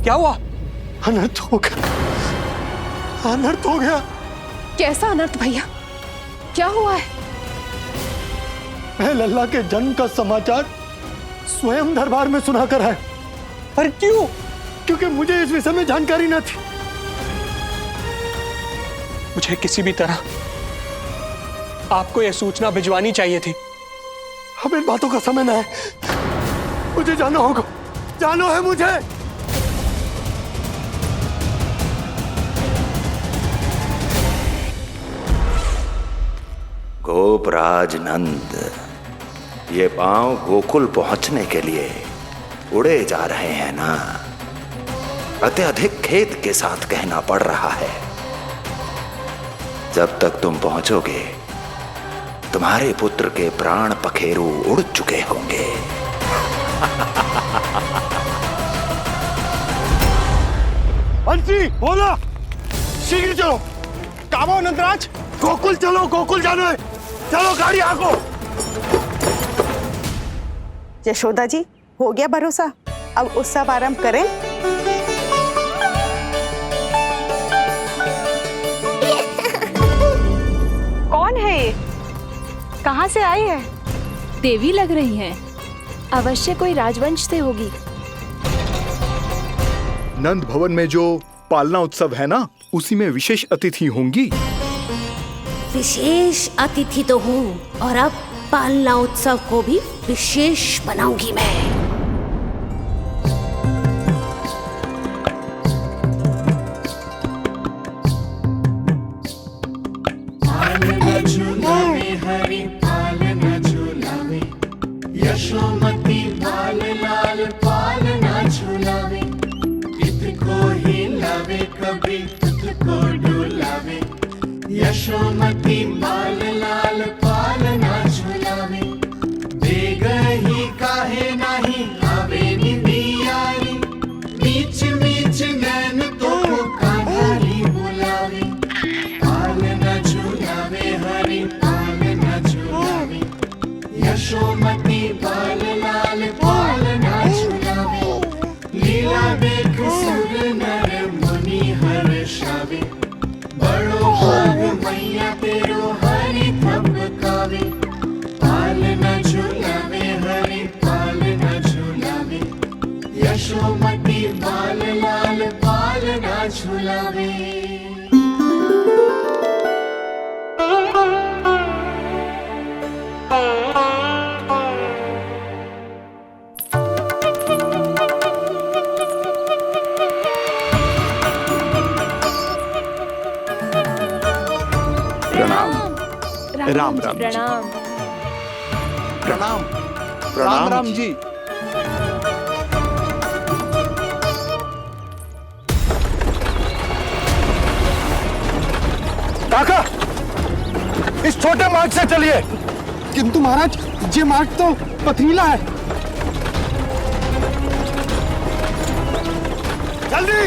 क्या हुआ? अनर्थ हो गया। कैसा अनर्थ भैया? क्या हुआ है? मैं लल्ला के जन्म का समाचार स्वयं दरबार में सुनाकर आया। पर क्यों? क्योंकि मुझे इस विषय में जानकारी न थी। मुझे किसी भी तरह आपको यह सूचना भिजवानी चाहिए थी। अब इन बातों का समय न है, मुझे जाना होगा। जानो है मुझे। गोपराज नंद, ये पांव गोकुल पहुंचने के लिए उड़े जा रहे हैं ना, अत्यधिक खेद के साथ कहना पड़ रहा है। जब तक तुम पहुंचोगे तुम्हारे पुत्र के प्राण पखेरु उड़ चुके होंगे। बंसी बोला, शीघ्र चलो। काबो नंदराज, गोकुल चलो, गोकुल जानो है। चलो गाड़ी आगो। यशोदा जी, हो गया भरोसा, अब उत्सव आरंभ करें। कौन है ये? कहाँ से आई है? देवी लग रही हैं। अवश्य कोई राजवंश से होगी। नंद भवन में जो पालना उत्सव है ना, उसी में विशेष अतिथि होंगी। विशेष अतिथि तो हूँ, और अब पालना उत्सव को भी विशेष बनाऊंगी मैं। हरि पालना झूलावे, यशोमती बाल लाल पालना झूलावे। इतको हिलावे कभी तुझको डुलावे, यशोमती बाल लाल पालना झूलावे। बेग ही काहे नाही आवे निदियारी, मीच मीच नैन तो कान्हारी बुलावे। पालना झूलावे हरि पालना झूलावे, यशोमती बाल लाल पालना झूलावे। लीला देख सुर नर मुनि हर्षावे, बड़ो भाग मैया तेरो हरि प्रणाम राम राम जी। प्रणाम। प्रणाम राम राम जी। काका, इस छोटे मार्ग से चलिए। किंतु महाराज, ये मार्ग तो पथरीला है। जल्दी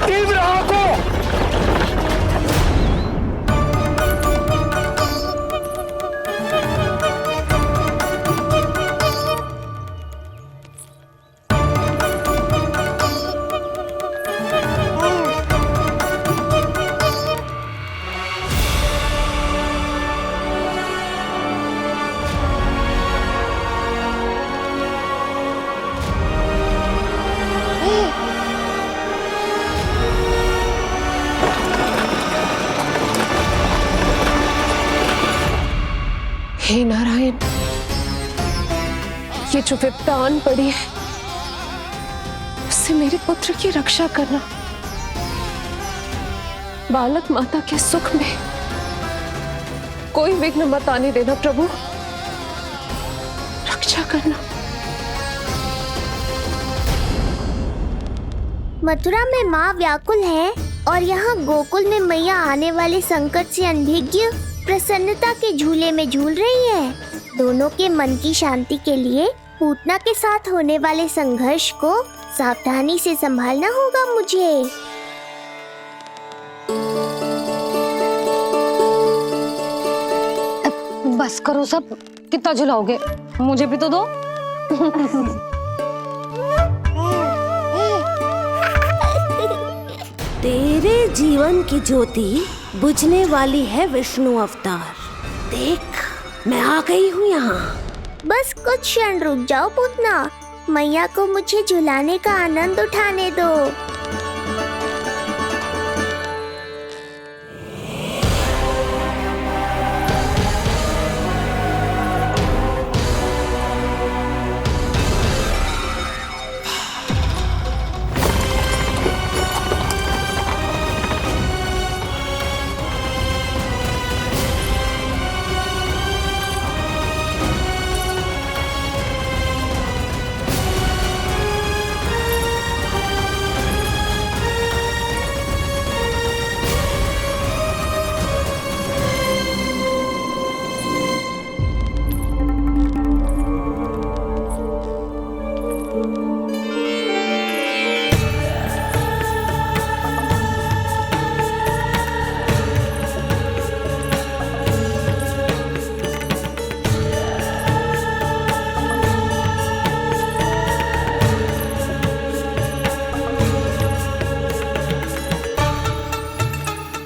तीव्र आंखों। हे नारायण, ये जो विपदा आन पड़ी है उससे मेरे पुत्र की रक्षा करना। बालक माता के सुख में कोई विघ्न मत आने देना प्रभु, रक्षा करना। मथुरा में माँ व्याकुल है और यहाँ गोकुल में मैया आने वाले संकट से अनभिज्ञ प्रसन्नता के झूले में झूल रही है। दोनों के मन की शांति के लिए पूतना के साथ होने वाले संघर्ष को सावधानी से संभालना होगा मुझे। बस करो सब, कितना झुलाओगे, मुझे भी तो दो। तेरे जीवन की ज्योति बुझने वाली है विष्णु अवतार। देख, मैं आ गई हूँ यहाँ। बस कुछ क्षण रुक जाओ पूतना, मैया को मुझे झुलाने का आनंद उठाने दो।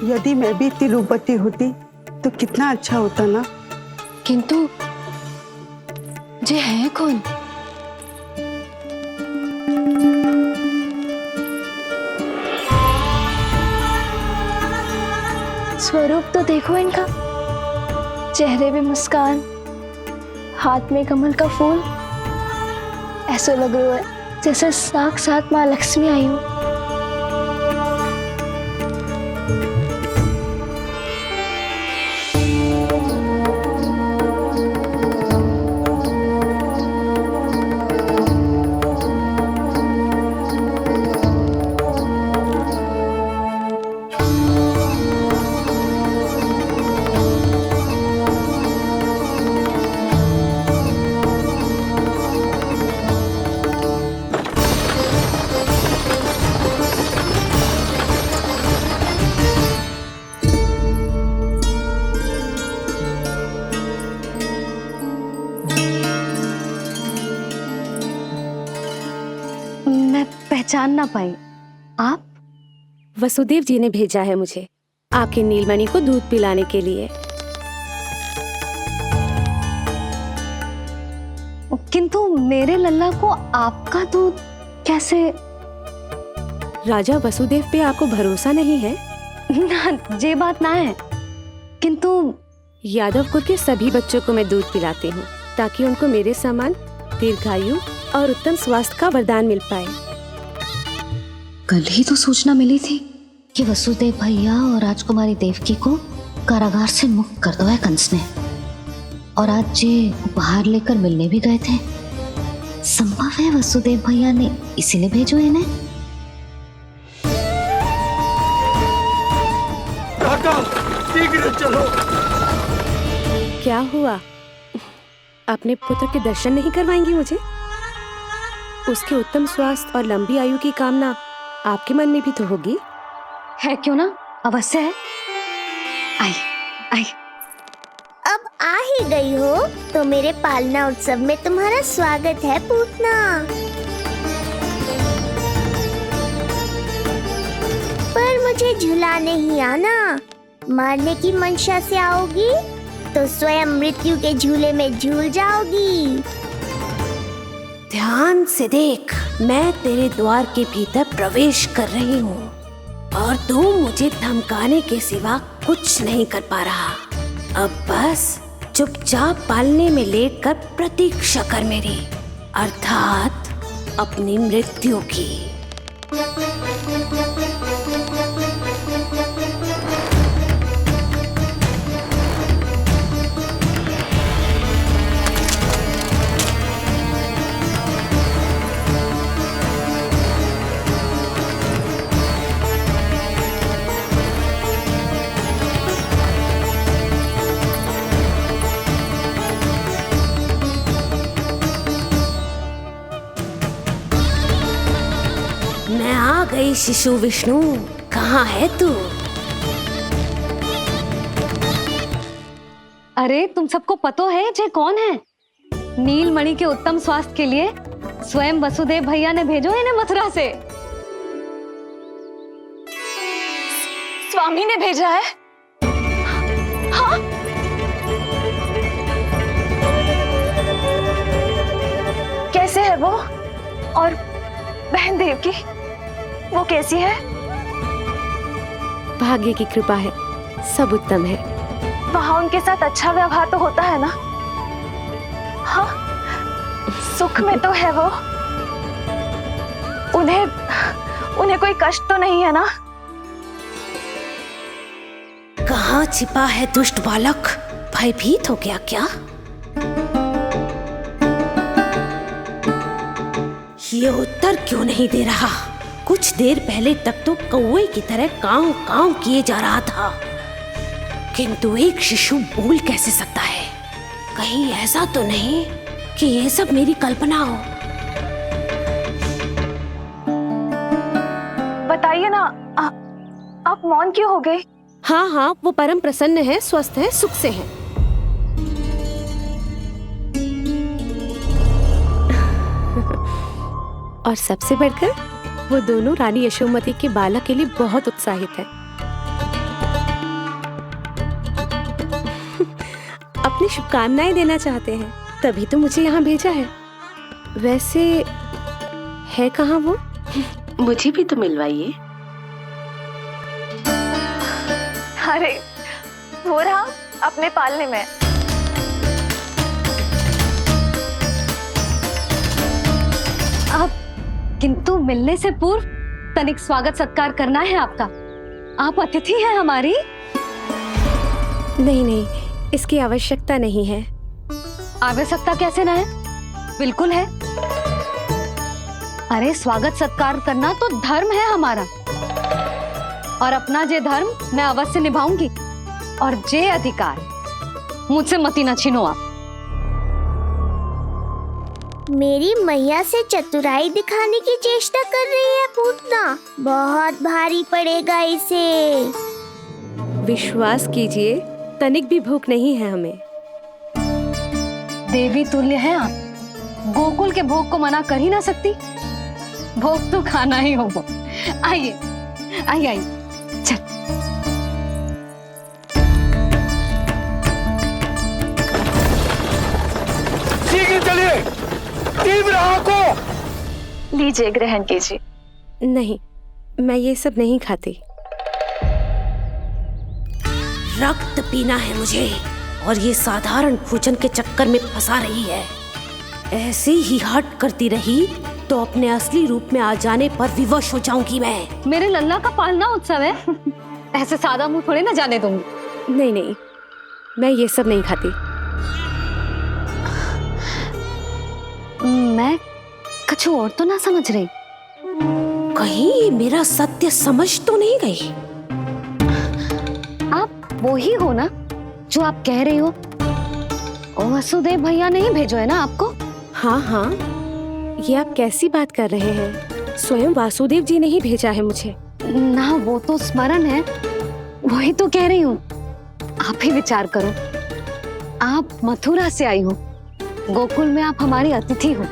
यदि मैं भी इतनी रूपवती होती तो कितना अच्छा होता ना। किंतु ये है कौन? स्वरूप तो देखो इनका, चेहरे पे मुस्कान, हाथ में कमल का फूल। ऐसा लग रहा है जैसे साक्षात माँ लक्ष्मी आई हो। पहचान ना पाई। आप? वसुदेव जी ने भेजा है मुझे आपके नीलमणि को दूध पिलाने के लिए। किंतु मेरे लल्ला को आपका दूध कैसे? राजा वसुदेव पे आपको भरोसा नहीं है? ना, ये बात ना है। किंतु यादव कुल के सभी बच्चों को मैं दूध पिलाती हूँ ताकि उनको मेरे समान दीर्घायु और उत्तम स्वास्थ्य का वरदान मिल पाए। कल ही तो सूचना मिली थी कि वसुदेव भैया और राजकुमारी देवकी को कारागार से मुक्त कर दो है कंस ने, और आज ये उपहार लेकर मिलने भी गए थे। संभव है वसुदेव भैया ने इसीलिए भेजो इन्हें। शीघ्र चलो। क्या हुआ? अपने पुत्र के दर्शन नहीं करवाएंगी मुझे? उसके उत्तम स्वास्थ्य और लंबी आयु की कामना आपके मन में भी तो होगी। है क्यों ना, अवश्य है। आई आई। अब आ ही गई हो तो मेरे पालना उत्सव में तुम्हारा स्वागत है पूतना। पर मुझे झुलाने ही आना। मारने की मंशा से आओगी तो स्वयं मृत्यु के झूले में झूल जाओगी। ध्यान से देख, मैं तेरे द्वार के भीतर प्रवेश कर रही हूँ और तू मुझे धमकाने के सिवा कुछ नहीं कर पा रहा। अब बस चुपचाप पालने में लेटकर प्रतीक्षा कर मेरी, अर्थात अपनी मृत्यु की। मैं आ गई शिशु विष्णु, कहाँ है तू? अरे तुम सबको पता है जे कौन है? नीलमणि के उत्तम स्वास्थ्य के लिए स्वयं वसुदेव भैया ने भेजो इन्हें मथुरा से। स्वामी ने भेजा है? हाँ? कैसे है वो? और बहन देवकी, वो कैसी है? भाग्य की कृपा है, सब उत्तम है। वहाँ उनके साथ अच्छा व्यवहार तो होता है ना? हाँ, सुख में तो है वो। उन्हें कोई कष्ट तो नहीं है ना? कहाँ छिपा है दुष्ट बालक? भयभीत हो गया क्या? ये उत्तर क्यों नहीं दे रहा? कुछ देर पहले तक तो कौवे की तरह कांव कांव किए जा रहा था, किंतु एक शिशु बोल कैसे सकता है? कहीं ऐसा तो नहीं कि ये सब मेरी कल्पना हो? बताइए ना, आप मौन क्यों हो गए? हाँ हाँ, वो परम प्रसन्न है, स्वस्थ है, सुख से है। और सबसे बढ़कर वो दोनों रानी यशोमती के बालक के लिए बहुत उत्साहित है। अपनी शुभकामनाएं देना चाहते हैं, तभी तो मुझे यहाँ भेजा है। वैसे है कहाँ वो? मुझे भी तो मिलवाइए। अरे वो रहा अपने पालने में। किंतु मिलने से पूर्व तनिक स्वागत सत्कार करना है आपका। आप अतिथि हैं हमारी। नहीं नहीं, इसकी आवश्यकता नहीं है। आवश्यकता कैसे ना है? बिल्कुल है। अरे स्वागत सत्कार करना तो धर्म है हमारा, और अपना जे धर्म मैं अवश्य निभाऊंगी, और जे अधिकार मुझसे मती न छीनो आप। मेरी मैया से चतुराई दिखाने की चेष्टा कर रही है पूतना। बहुत भारी पड़ेगा इसे। विश्वास कीजिए, तनिक भी भूख नहीं है हमें। देवी तुल्य हैं आप, गोकुल के भोग को मना कर ही ना सकती। भोग तो खाना ही होगा। आइए आइए आइए, चल। शीघ्र चलिए, तीव्र आंखों। लीजिए, ग्रहण कीजिए। नहीं, मैं ये सब नहीं खाती। रक्त पीना है मुझे, और ये साधारण भोजन के चक्कर में फंसा रही है। ऐसे ही हट करती रही तो अपने असली रूप में आ जाने पर विवश हो जाऊंगी मैं। मेरे लल्ला का पालना उत्सव है, ऐसे सादा मुंह थोड़े ना जाने दूंगी। नहीं नहीं, मैं ये सब नहीं खाती। मैं कुछ और तो ना समझ रही। कहीं ये मेरा सत्य समझ तो नहीं गई? आप वो ही हो ना जो आप कह रही हो? ओ वसुदेव भैया ने ही भेजो है ना आपको? हाँ हाँ, ये आप कैसी बात कर रहे हैं? स्वयं वासुदेव जी ने ही भेजा है मुझे। ना वो तो स्मरण है, वही तो कह रही हूँ। आप ही विचार करो, आप मथुरा से आई हो, गोकुल में आप हमारी अतिथि हो,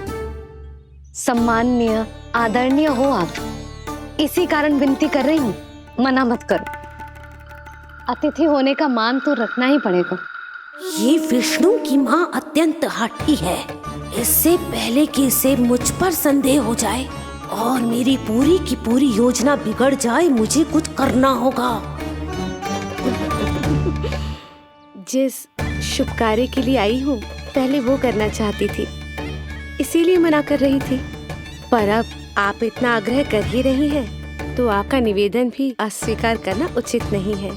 सम्माननीय आदरणीय हो आप। इसी कारण विनती कर रही हूँ, मना मत करो। अतिथि होने का मान तो रखना ही पड़ेगा। ये विष्णु की माँ अत्यंत हठी है। इससे पहले कि इसे मुझ पर संदेह हो जाए और मेरी पूरी की पूरी योजना बिगड़ जाए, मुझे कुछ करना होगा। जिस शुभ कार्य के लिए आई हूँ, पहले वो करना चाहती थी, इसीलिए मना कर रही थी। पर अब आप इतना आग्रह कर ही रही हैं, तो आपका निवेदन भी अस्वीकार करना उचित नहीं है।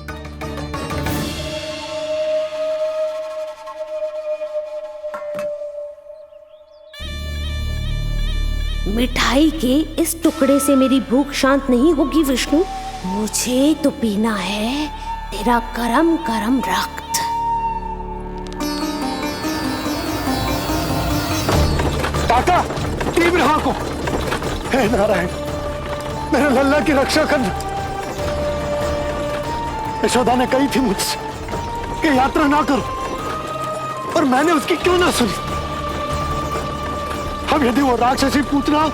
मिठाई के इस टुकड़े से मेरी भूख शांत नहीं होगी विष्णु। मुझे तो पीना है तेरा गरम गरम रक्त। काका, तीव्र हाँ को। हे नारायण, मेरे लल्ला की रक्षा करना। यशोदा ने कही थी मुझसे कि यात्रा ना करो, और मैंने उसकी क्यों ना सुनी। अब यदि वो राक्षसी पूतना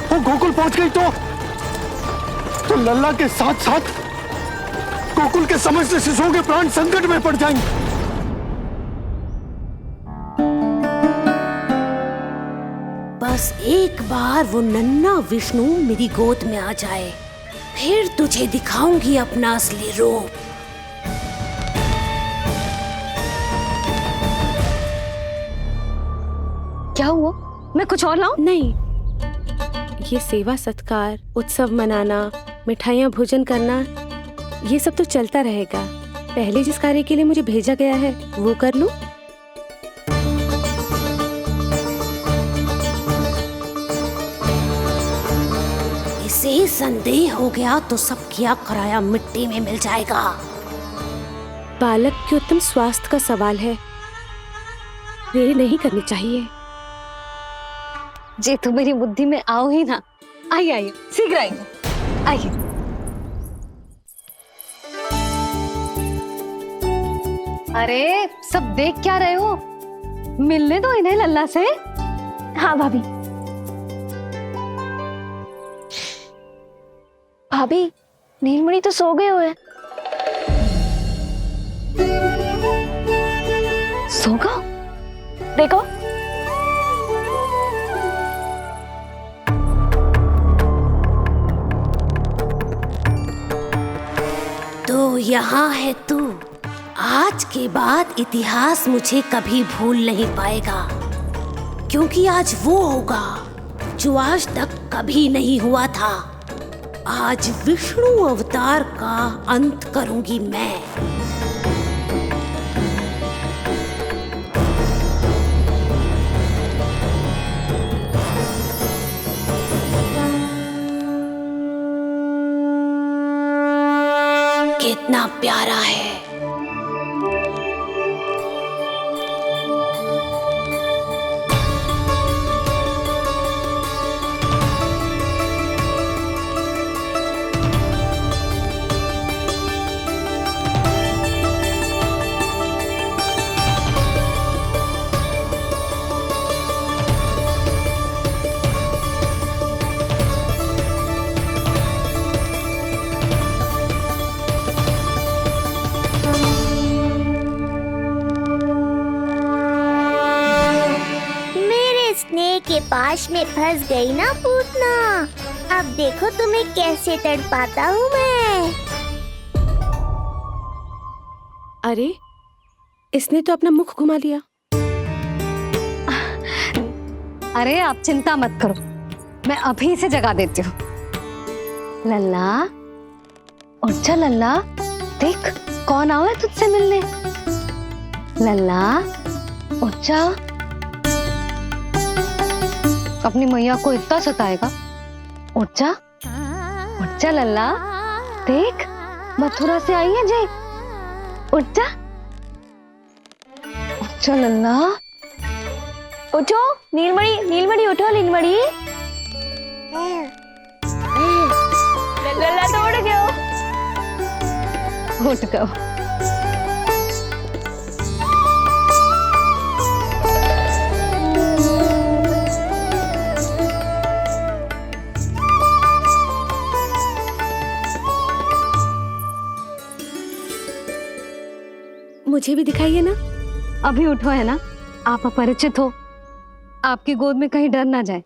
वो गोकुल पहुंच गई तो लल्ला के साथ साथ गोकुल के समस्त शिशुओं के प्राण संकट में पड़ जाएंगे। बस एक बार वो नन्हा विष्णु मेरी गोद में आ जाए, फिर तुझे दिखाऊंगी अपना असली रूप। क्या हुआ? मैं कुछ और लाऊं? नहीं, ये सेवा सत्कार, उत्सव मनाना, मिठाइयाँ भोजन करना, ये सब तो चलता रहेगा। पहले जिस कार्य के लिए मुझे भेजा गया है वो कर लूं। इसे संदेह हो गया तो सब किया कराया मिट्टी में मिल जाएगा। बालक के उत्तम स्वास्थ्य का सवाल है, देरी नहीं करनी चाहिए। जे तो मेरी बुद्धि में आओ ही ना। आइए आइए, शीघ्र आइए, आइए। अरे सब देख क्या रहे हो? मिलने दो इन्हें लल्ला से। हाँ भाभी। भाभी, नीलमणि तो सो गए हुए। सो गया? देखो। तो यहाँ है तू। आज के बाद इतिहास मुझे कभी भूल नहीं पाएगा, क्योंकि आज वो होगा जो आज तक कभी नहीं हुआ था। आज विष्णु अवतार का अंत करूंगी मैं। कितना प्यारा है। के पास में फंस गई ना पूतना। अब देखो तुम्हें कैसे तड़पाता हूँ मैं। अरे, इसने तो अपना मुख घुमा लिया। अरे आप चिंता मत करो, मैं अभी इसे जगा देती हूँ। लल्ला, उठ जा लल्ला, देख कौन आवे तुझसे मिलने? लल्ला उठ जा। अपनी मैया को इतना सताएगा? उठ जा लल्ला। देख मथुरा से आई है जय। उठ जा लल्ला। उठो नीलमणि, नीलमणि उठो नीलमणि। लल्ला तो उठ गयो। उठ गयो। मुझे भी दिखाइए ना। अभी उठो है ना, आप अपरिचित हो, आपकी गोद में कहीं डर ना जाए।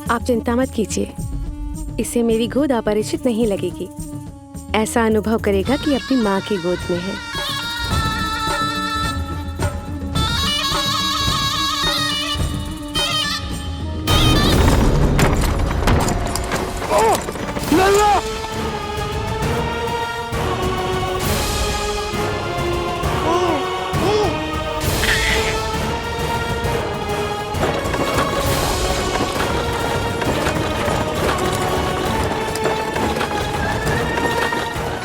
आप चिंता मत कीजिए, इसे मेरी गोद अपरिचित नहीं लगेगी। ऐसा अनुभव करेगा कि अपनी माँ की गोद में है।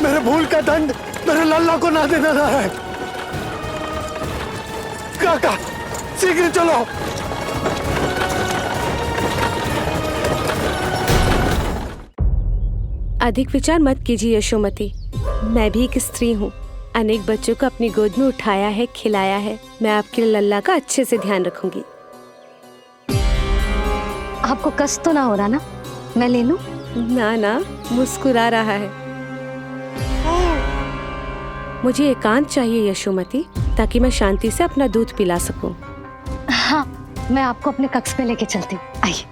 मेरे भूल का दंड मेरे लल्ला को ना देना रहा है। काका शीघ्र चलो। अधिक विचार मत कीजिए यशोमती, मैं भी एक स्त्री हूँ। अनेक बच्चों को अपनी गोद में उठाया है, खिलाया है। मैं आपके लल्ला का अच्छे से ध्यान रखूंगी। आपको कष्ट तो ना हो रहा ना? मैं ले लूं? ना, मुस्कुरा रहा है। मुझे एकांत चाहिए यशोमती, ताकि मैं शांति से अपना दूध पिला सकूं। हाँ, मैं आपको अपने कक्ष में लेके चलती हूँ। आइए।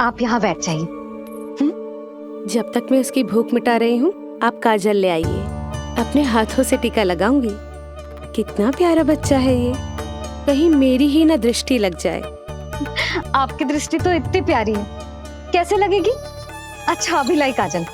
आप यहाँ बैठ जाइए। जब तक मैं उसकी भूख मिटा रही हूँ, आप काजल ले आइए। अपने हाथों से टीका लगाऊंगी। कितना प्यारा बच्चा है ये, कहीं मेरी ही ना दृष्टि लग जाए। आपकी दृष्टि तो इतनी प्यारी है, कैसे लगेगी? अच्छा अभी लाई काजल।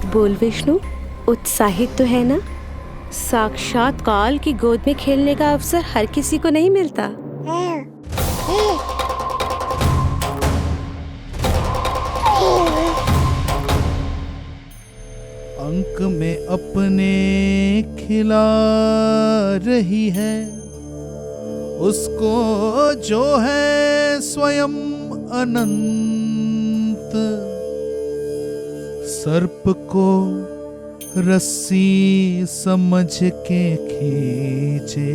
बोल विष्णु, उत्साहित तो है ना? साक्षात काल की गोद में खेलने का अवसर हर किसी को नहीं मिलता। अंक में अपने खिला रही है, उसको जो है स्वयं अनंत। सर्प को रस्सी समझ के खींचे,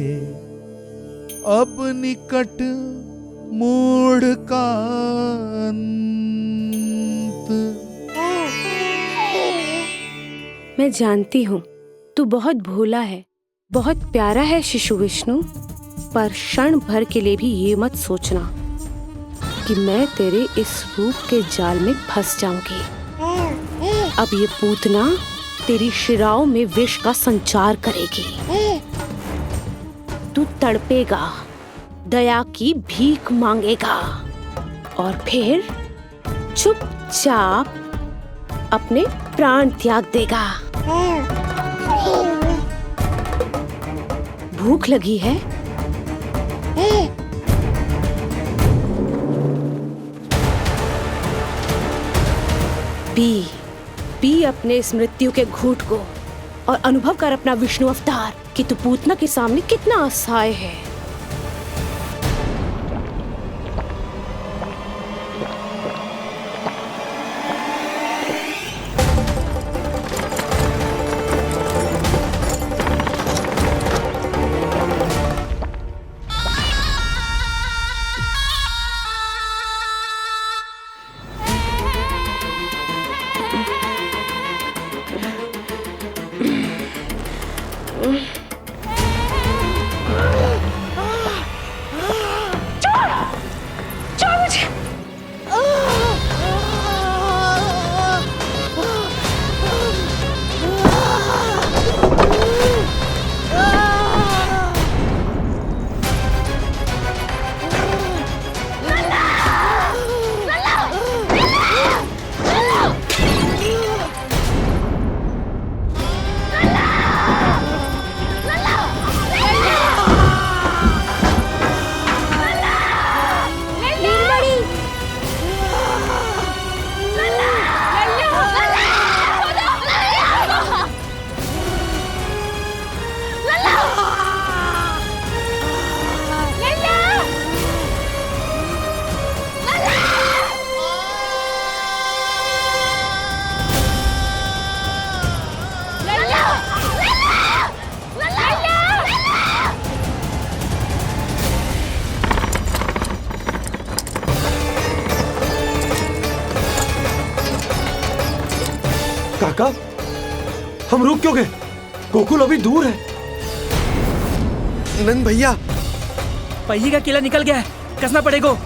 अब निकट मूढ़ का अंत। मैं जानती हूँ तू बहुत भोला है, बहुत प्यारा है शिशु विष्णु, पर क्षण भर के लिए भी ये मत सोचना कि मैं तेरे इस रूप के जाल में फंस जाऊंगी। अब ये पूतना तेरी शिराओं में विष का संचार करेगी। तू तड़पेगा, दया की भीख मांगेगा और फिर चुपचाप अपने प्राण त्याग देगा। भूख लगी है? पी अपने इस मृत्यु के घूंट को और अनुभव कर अपना विष्णु अवतार कि तू पूतना के सामने कितना असहाय है। काका, हम रुक क्यों गए? गोकुल अभी दूर है। नंद भैया, पहिए का किला निकल गया है, कसना पड़ेगा।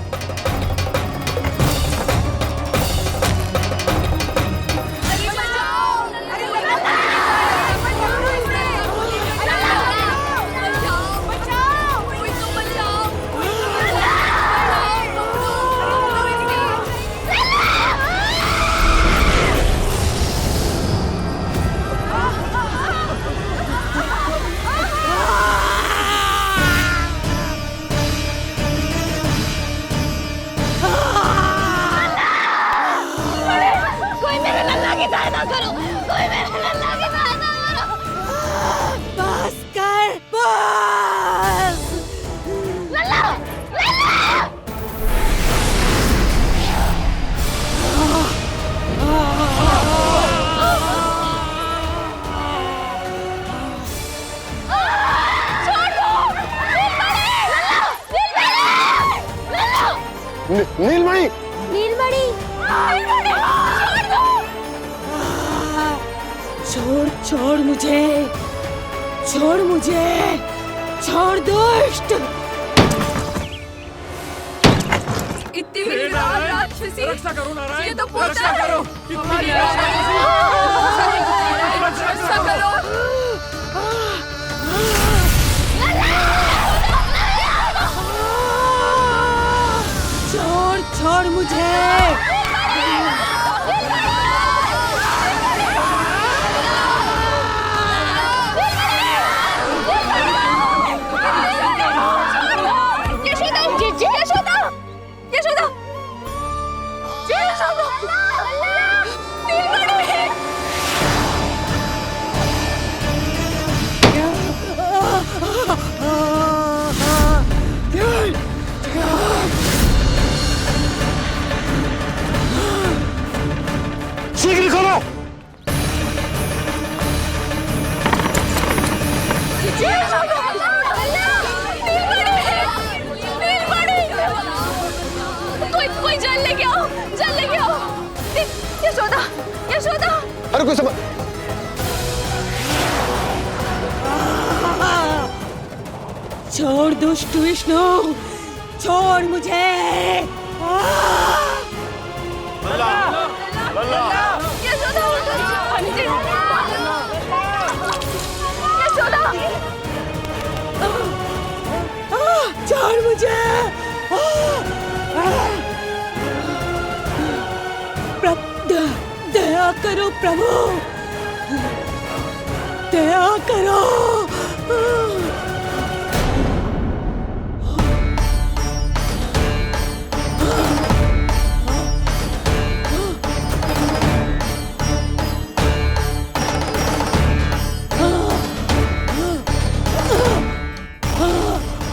नीलमणि, नीलमणि, छोड़ छोड़ मुझे, छोड़ मुझे, छोड़ दुष्ट। इतनी बड़ी राक्षसी, रक्षा करो नारायण, ये तो रक्षा करो, हमारी रक्षा करो। छोड़ छोड़ मुझे। शीघ्र करो। कोई जल लेके आओ, जल लेके आओ। यशोदा, यशोदा। अरे कोई समझ। छोड़ दुष्ट विष्णु, छोड़ मुझे। छोड़ मुझे। दया करो प्रभु, दया करो।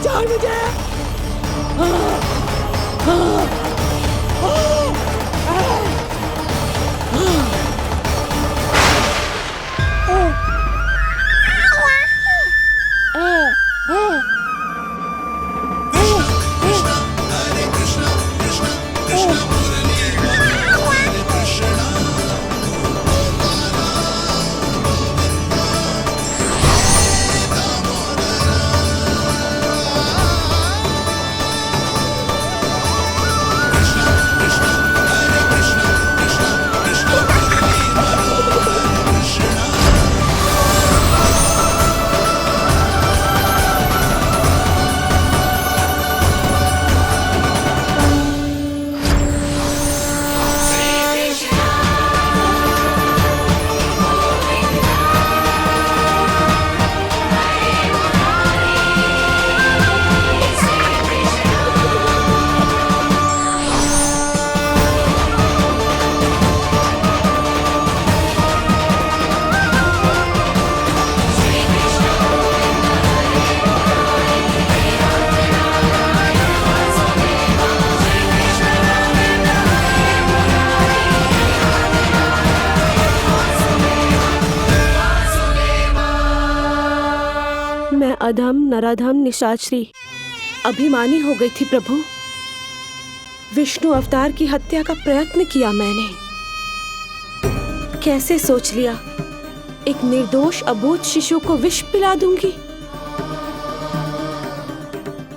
छोड़ मुझे। मैं अधम नराधम निशाचरी अभिमानी हो गई थी प्रभु। विष्णु अवतार की हत्या का प्रयत्न किया मैंने, कैसे सोच लिया? एक निर्दोष अबोध शिशु को विष पिला दूंगी।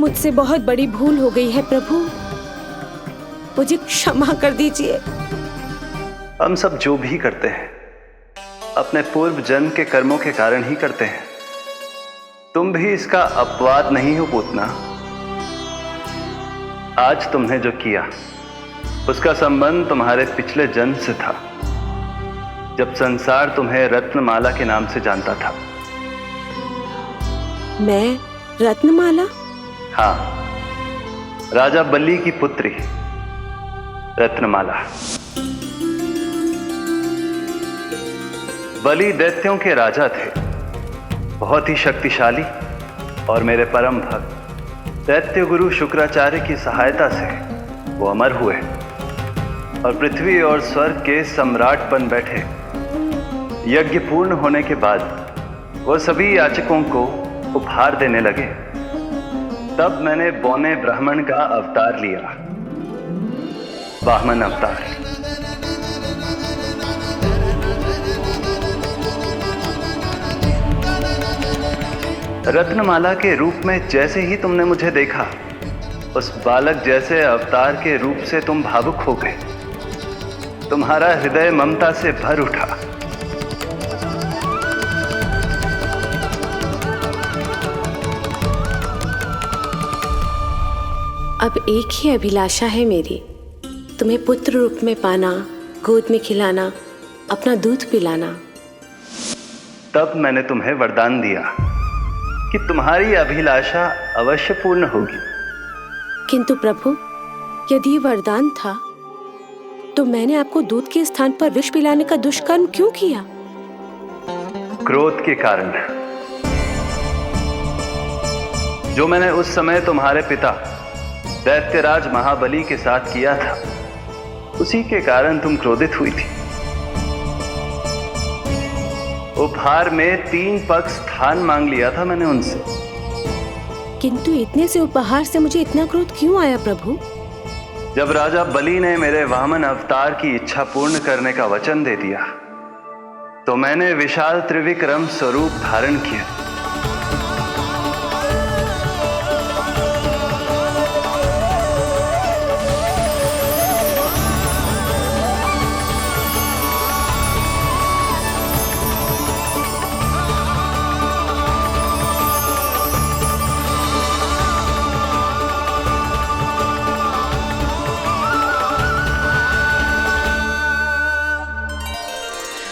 मुझसे बहुत बड़ी भूल हो गई है प्रभु, मुझे क्षमा कर दीजिए। हम सब जो भी करते हैं अपने पूर्व जन्म के कर्मों के कारण ही करते हैं। तुम भी इसका अपवाद नहीं हो पूतना। आज तुमने जो किया उसका संबंध तुम्हारे पिछले जन्म से था, जब संसार तुम्हें रत्नमाला के नाम से जानता था। मैं रत्नमाला? हाँ, राजा बल्ली की पुत्री रत्नमाला। बलि दैत्यों के राजा थे, बहुत ही शक्तिशाली, और मेरे परम भक्त दैत्य गुरु शुक्राचार्य की सहायता से वो अमर हुए और पृथ्वी और स्वर्ग के सम्राट बन बैठे। यज्ञ पूर्ण होने के बाद वो सभी याचकों को उपहार देने लगे। तब मैंने बौने ब्राह्मण का अवतार लिया, वामन अवतार। रत्नमाला के रूप में जैसे ही तुमने मुझे देखा, उस बालक जैसे अवतार के रूप से तुम भावुक हो गए। तुम्हारा हृदय ममता से भर उठा। अब एक ही अभिलाषा है मेरी, तुम्हें पुत्र रूप में पाना, गोद में खिलाना, अपना दूध पिलाना। तब मैंने तुम्हें वरदान दिया कि तुम्हारी अभिलाषा अवश्य पूर्ण होगी। किंतु प्रभु, यदि वरदान था तो मैंने आपको दूध के स्थान पर विष पिलाने का दुष्कर्म क्यों किया? क्रोध के कारण, जो मैंने उस समय तुम्हारे पिता दैत्यराज महाबली के साथ किया था, उसी के कारण तुम क्रोधित हुई थी। उपहार में 3 पग स्थान मांग लिया था मैंने उनसे। किंतु इतने से उपहार से मुझे इतना क्रोध क्यों आया प्रभु? जब राजा बलि ने मेरे वामन अवतार की इच्छा पूर्ण करने का वचन दे दिया, तो मैंने विशाल त्रिविक्रम स्वरूप धारण किया।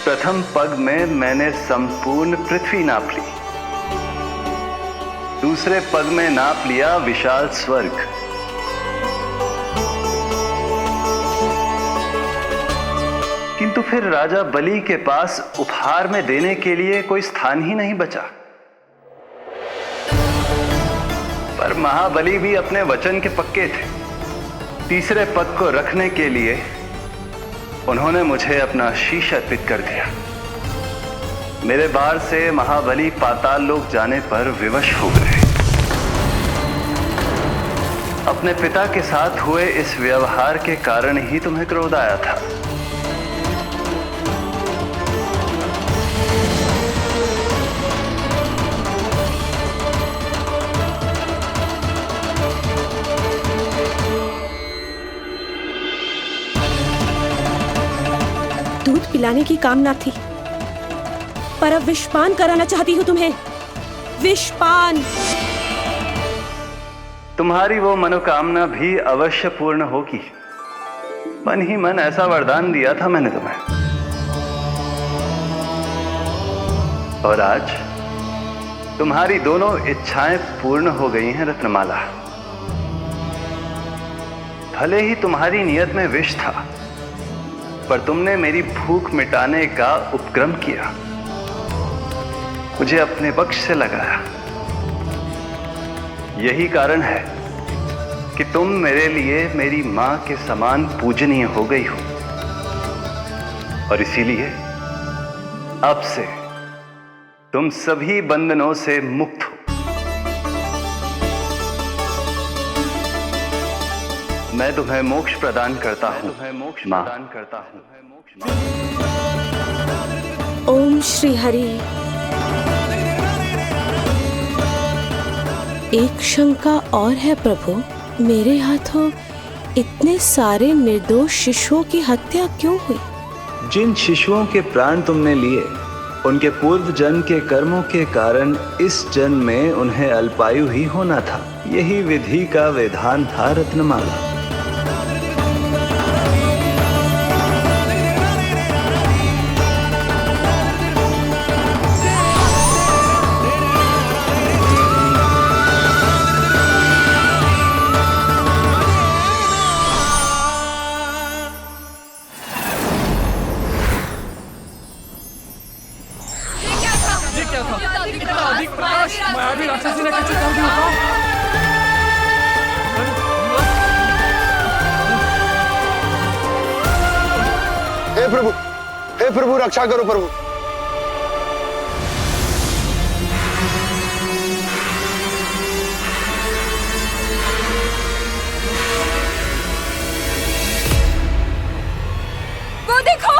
प्रथम पग में मैंने संपूर्ण पृथ्वी नाप ली, दूसरे पग में नाप लिया विशाल स्वर्ग, किंतु फिर राजा बलि के पास उपहार में देने के लिए कोई स्थान ही नहीं बचा। पर महाबली भी अपने वचन के पक्के थे। तीसरे पग को रखने के लिए उन्होंने मुझे अपना शीश अर्पित कर दिया। मेरे बार से महाबली पाताल लोक जाने पर विवश हो गए। अपने पिता के साथ हुए इस व्यवहार के कारण ही तुम्हें क्रोध आया था। दूध पिलाने की कामना थी, पर अब विषपान कराना चाहती हूँ तुम्हें। विषपान। तुम्हारी वो मनोकामना भी अवश्य पूर्ण होगी। मन ही मन ऐसा वरदान दिया था मैंने तुम्हें। और आज तुम्हारी दोनों इच्छाएं पूर्ण हो गई हैं रत्नमाला। भले ही तुम्हारी नियत में विष था, पर तुमने मेरी भूख मिटाने का उपक्रम किया, मुझे अपने पक्ष से लगाया। यही कारण है कि तुम मेरे लिए मेरी मां के समान पूजनीय हो गई हो, और इसीलिए अब से तुम सभी बंधनों से मुक्त हो। मैं तुम्हें मोक्ष प्रदान करता हूं, मां। ओम श्री हरि। एक शंका और है प्रभु, मेरे हाथों इतने सारे निर्दोष शिशुओं की हत्या क्यों हुई? जिन शिशुओं के प्राण तुमने लिए उनके पूर्व जन्म के कर्मों के कारण इस जन्म में उन्हें अल्पायु ही होना था। यही विधि का विधान था रत्नमाला। हे प्रभु रक्षा करो प्रभु। वो देखो,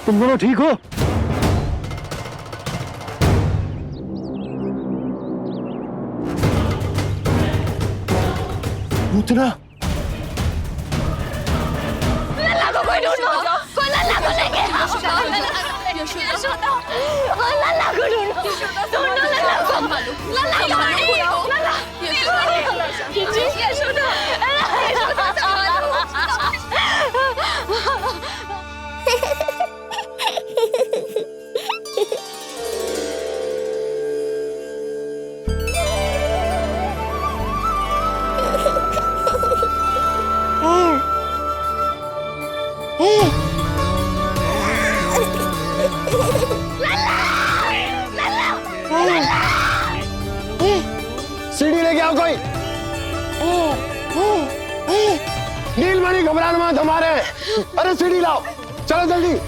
तुम दोनों ठीक हो? पूतना लल्ला को कोई ढूंढो, कोई लल्ला को लेके आओ। यशोदा, लल्ला को ढूंढो, ढूंढो लल्ला को। लल्ला को लल्ला, यशोदा, सीढ़ी लेके आओ कोई। नीलमणि घबराना मत, हमारे। अरे सीढ़ी लाओ, चलो जल्दी।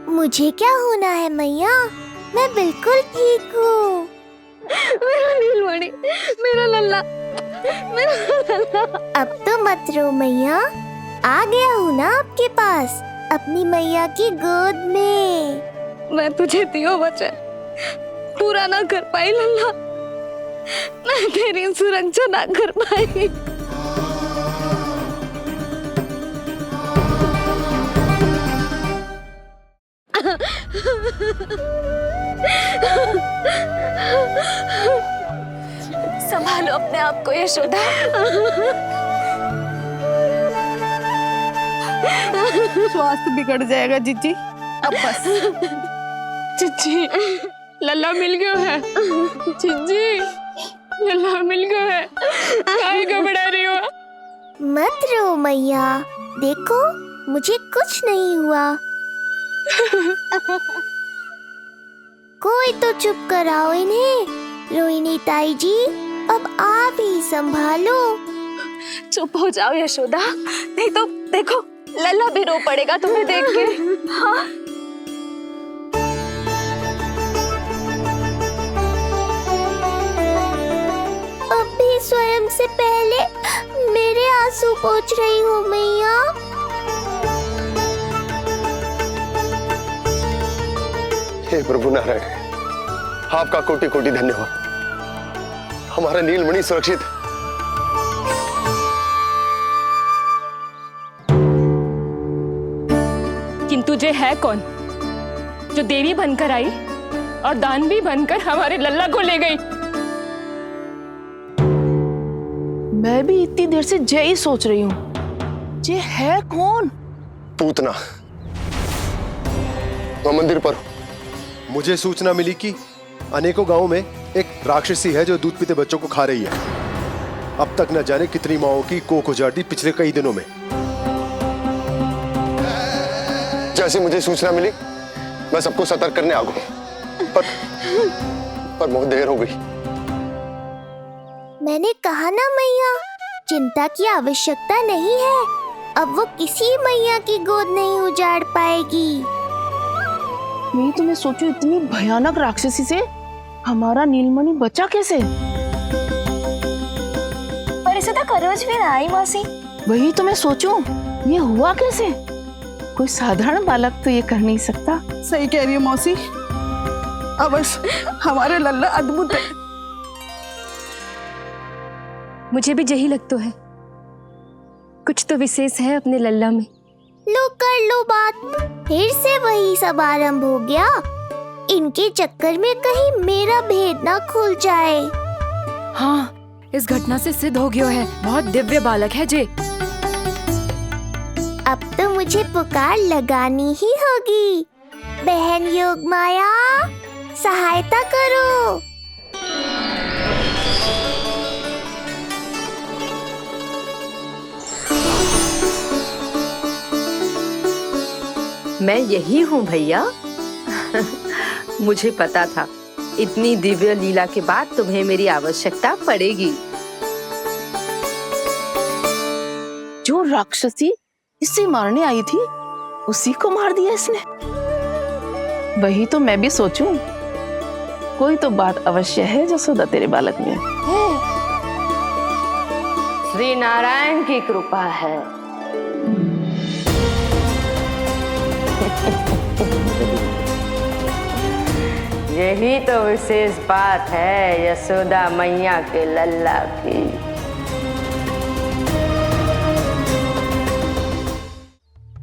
मुझे क्या होना है मैया, मैं बिल्कुल ठीक हूँ। मेरा नीलमणि, मेरा लल्ला, मेरा लल्ला। अब तो मत रो मैया, आ गया हूँ ना आपके पास, अपनी मैया की गोद में। मैं तुझे दियो वचन पूरा ना कर पाई लल्ला, मैं तेरी सुरक्षा ना कर पाई। संभालो अपने आप को यशोदा। स्वास्थ्य बिगड़ जाएगा जीजी, अब बस। चिच्ची, लल्ला मिल गया है। चिच्ची, लल्ला मिल गया है। काहे घबरा रही हो? मत रो मैया, देखो मुझे कुछ नहीं हुआ। कोई तो चुप कराओ इन्हें। रोहिणी ताई जी, अब आप ही संभालो। चुप हो जाओ यशोदा, नहीं तो देखो लल्ला भी रो पड़ेगा तुम्हें देख के। हाँ अब भी स्वयं से पहले मेरे आंसू पोंछ रही हो मैया। हे प्रभु नारायण, आपका कोटि कोटि धन्यवाद। हमारा नीलमणि सुरक्षित है। किंतु जे है कौन जो देवी बनकर आई और दानवी बनकर हमारे लल्ला को ले गई? मैं भी इतनी देर से जय ही सोच रही हूँ, जे है कौन? पूतना। मैं मंदिर पर मुझे सूचना मिली कि अनेकों गांवों में एक राक्षसी है जो दूध पीते बच्चों को खा रही है। अब तक न जाने कितनी माओं की कोख उजाड़ दी पिछले कई दिनों में। जैसे मुझे सूचना मिली मैं सबको सतर्क करने आ गया, पर बहुत देर हो गई। मैंने कहा ना मैया, चिंता की आवश्यकता नहीं है। अब वो किसी मैया की गोद नहीं उजाड़ पाएगी। मैं तो मैं सोचूं इतनी भयानक राक्षसी से हमारा नीलमणि बचा कैसे? पर इसे तो करोज भी ना आई मौसी। वही तो मैं सोचूं, ये हुआ कैसे? कोई साधारण बालक तो ये कर नहीं सकता। सही कह रही है मौसी, अवश्य हमारे लल्ला अद्भुत है। मुझे भी यही लगता है, कुछ तो विशेष है अपने लल्ला में। लो कर लो बात, फिर से वही सब आरंभ हो गया। इनके चक्कर में कहीं मेरा भेद ना खुल जाए। हाँ, इस घटना से सिद्ध हो गया है, बहुत दिव्य बालक है जे। अब तो मुझे पुकार लगानी ही होगी। बहन योगमाया, सहायता करो। मैं यही हूँ भैया। मुझे पता था इतनी दिव्य लीला के बाद तुम्हें मेरी आवश्यकता पड़ेगी। जो राक्षसी इसे मारने आई थी उसी को मार दिया इसने। वही तो मैं भी सोचूं, कोई तो बात अवश्य है जसोदा तेरे बालक में। श्री नारायण की कृपा है। यही तो विशेष बात है यशोदा मैया के लल्ला की।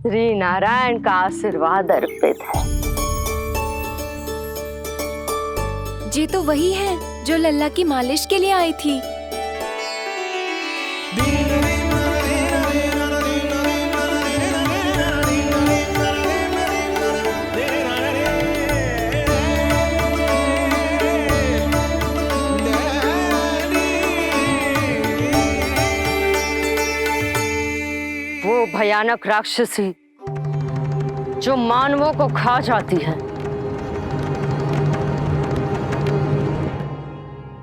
श्री नारायण का आशीर्वाद अर्पित है। जी तो वही है जो लल्ला की मालिश के लिए आई थी। वो भयानक राक्षसी जो मानवों को खा जाती है,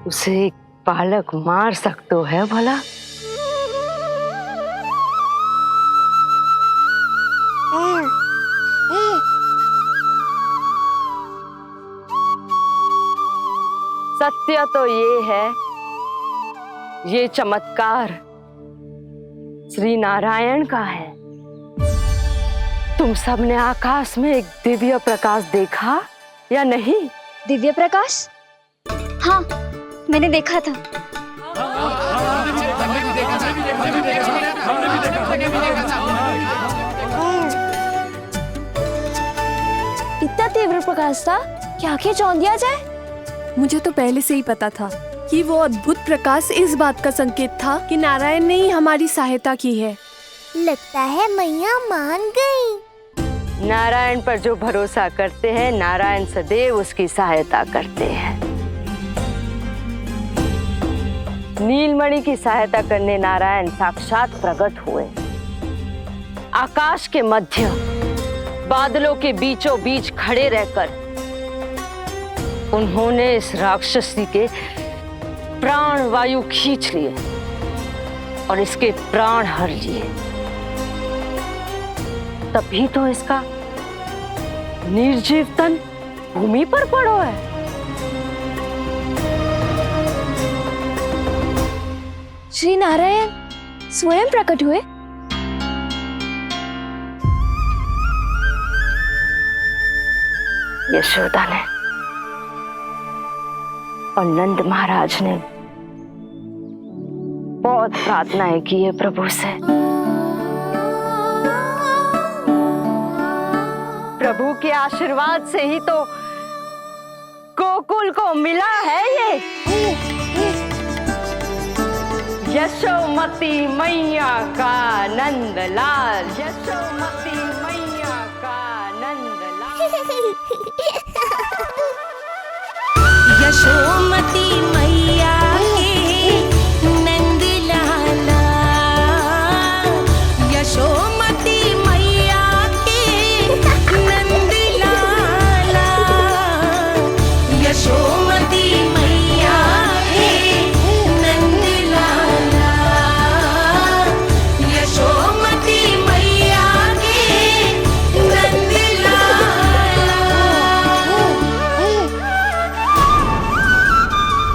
उसे एक बालक मार सकते है भला? सत्य तो ये है, ये चमत्कार श्री नारायण का है। तुम सबने आकाश में एक दिव्य प्रकाश देखा या नहीं? दिव्य प्रकाश? हाँ, मैंने देखा था। इतना तीव्र प्रकाश था कि आंखें चौंधिया जाए। मुझे तो पहले से ही पता था कि वो अद्भुत प्रकाश इस बात का संकेत था कि नारायण ने ही हमारी सहायता की है। लगता है मैया मान गई। नारायण पर जो भरोसा करते हैं, नारायण सदैव उसकी सहायता करते हैं। नीलमणि की सहायता करने नारायण साक्षात प्रकट हुए। आकाश के मध्य बादलों के बीचों बीच खड़े रहकर उन्होंने इस राक्षसी के प्राण वायु खींच लिए और इसके प्राण हर लिए। तभी तो इसका निर्जीव तन भूमि पर पड़ो है। श्री नारायण स्वयं प्रकट हुए। यशोदा ने और नंद महाराज ने बहुत प्रार्थनाएं की है प्रभु से। प्रभु के आशीर्वाद से ही तो गोकुल को मिला है ये। यशोमती मैया का नंदलाल, यशोमती मैया का नंदलाल। यशो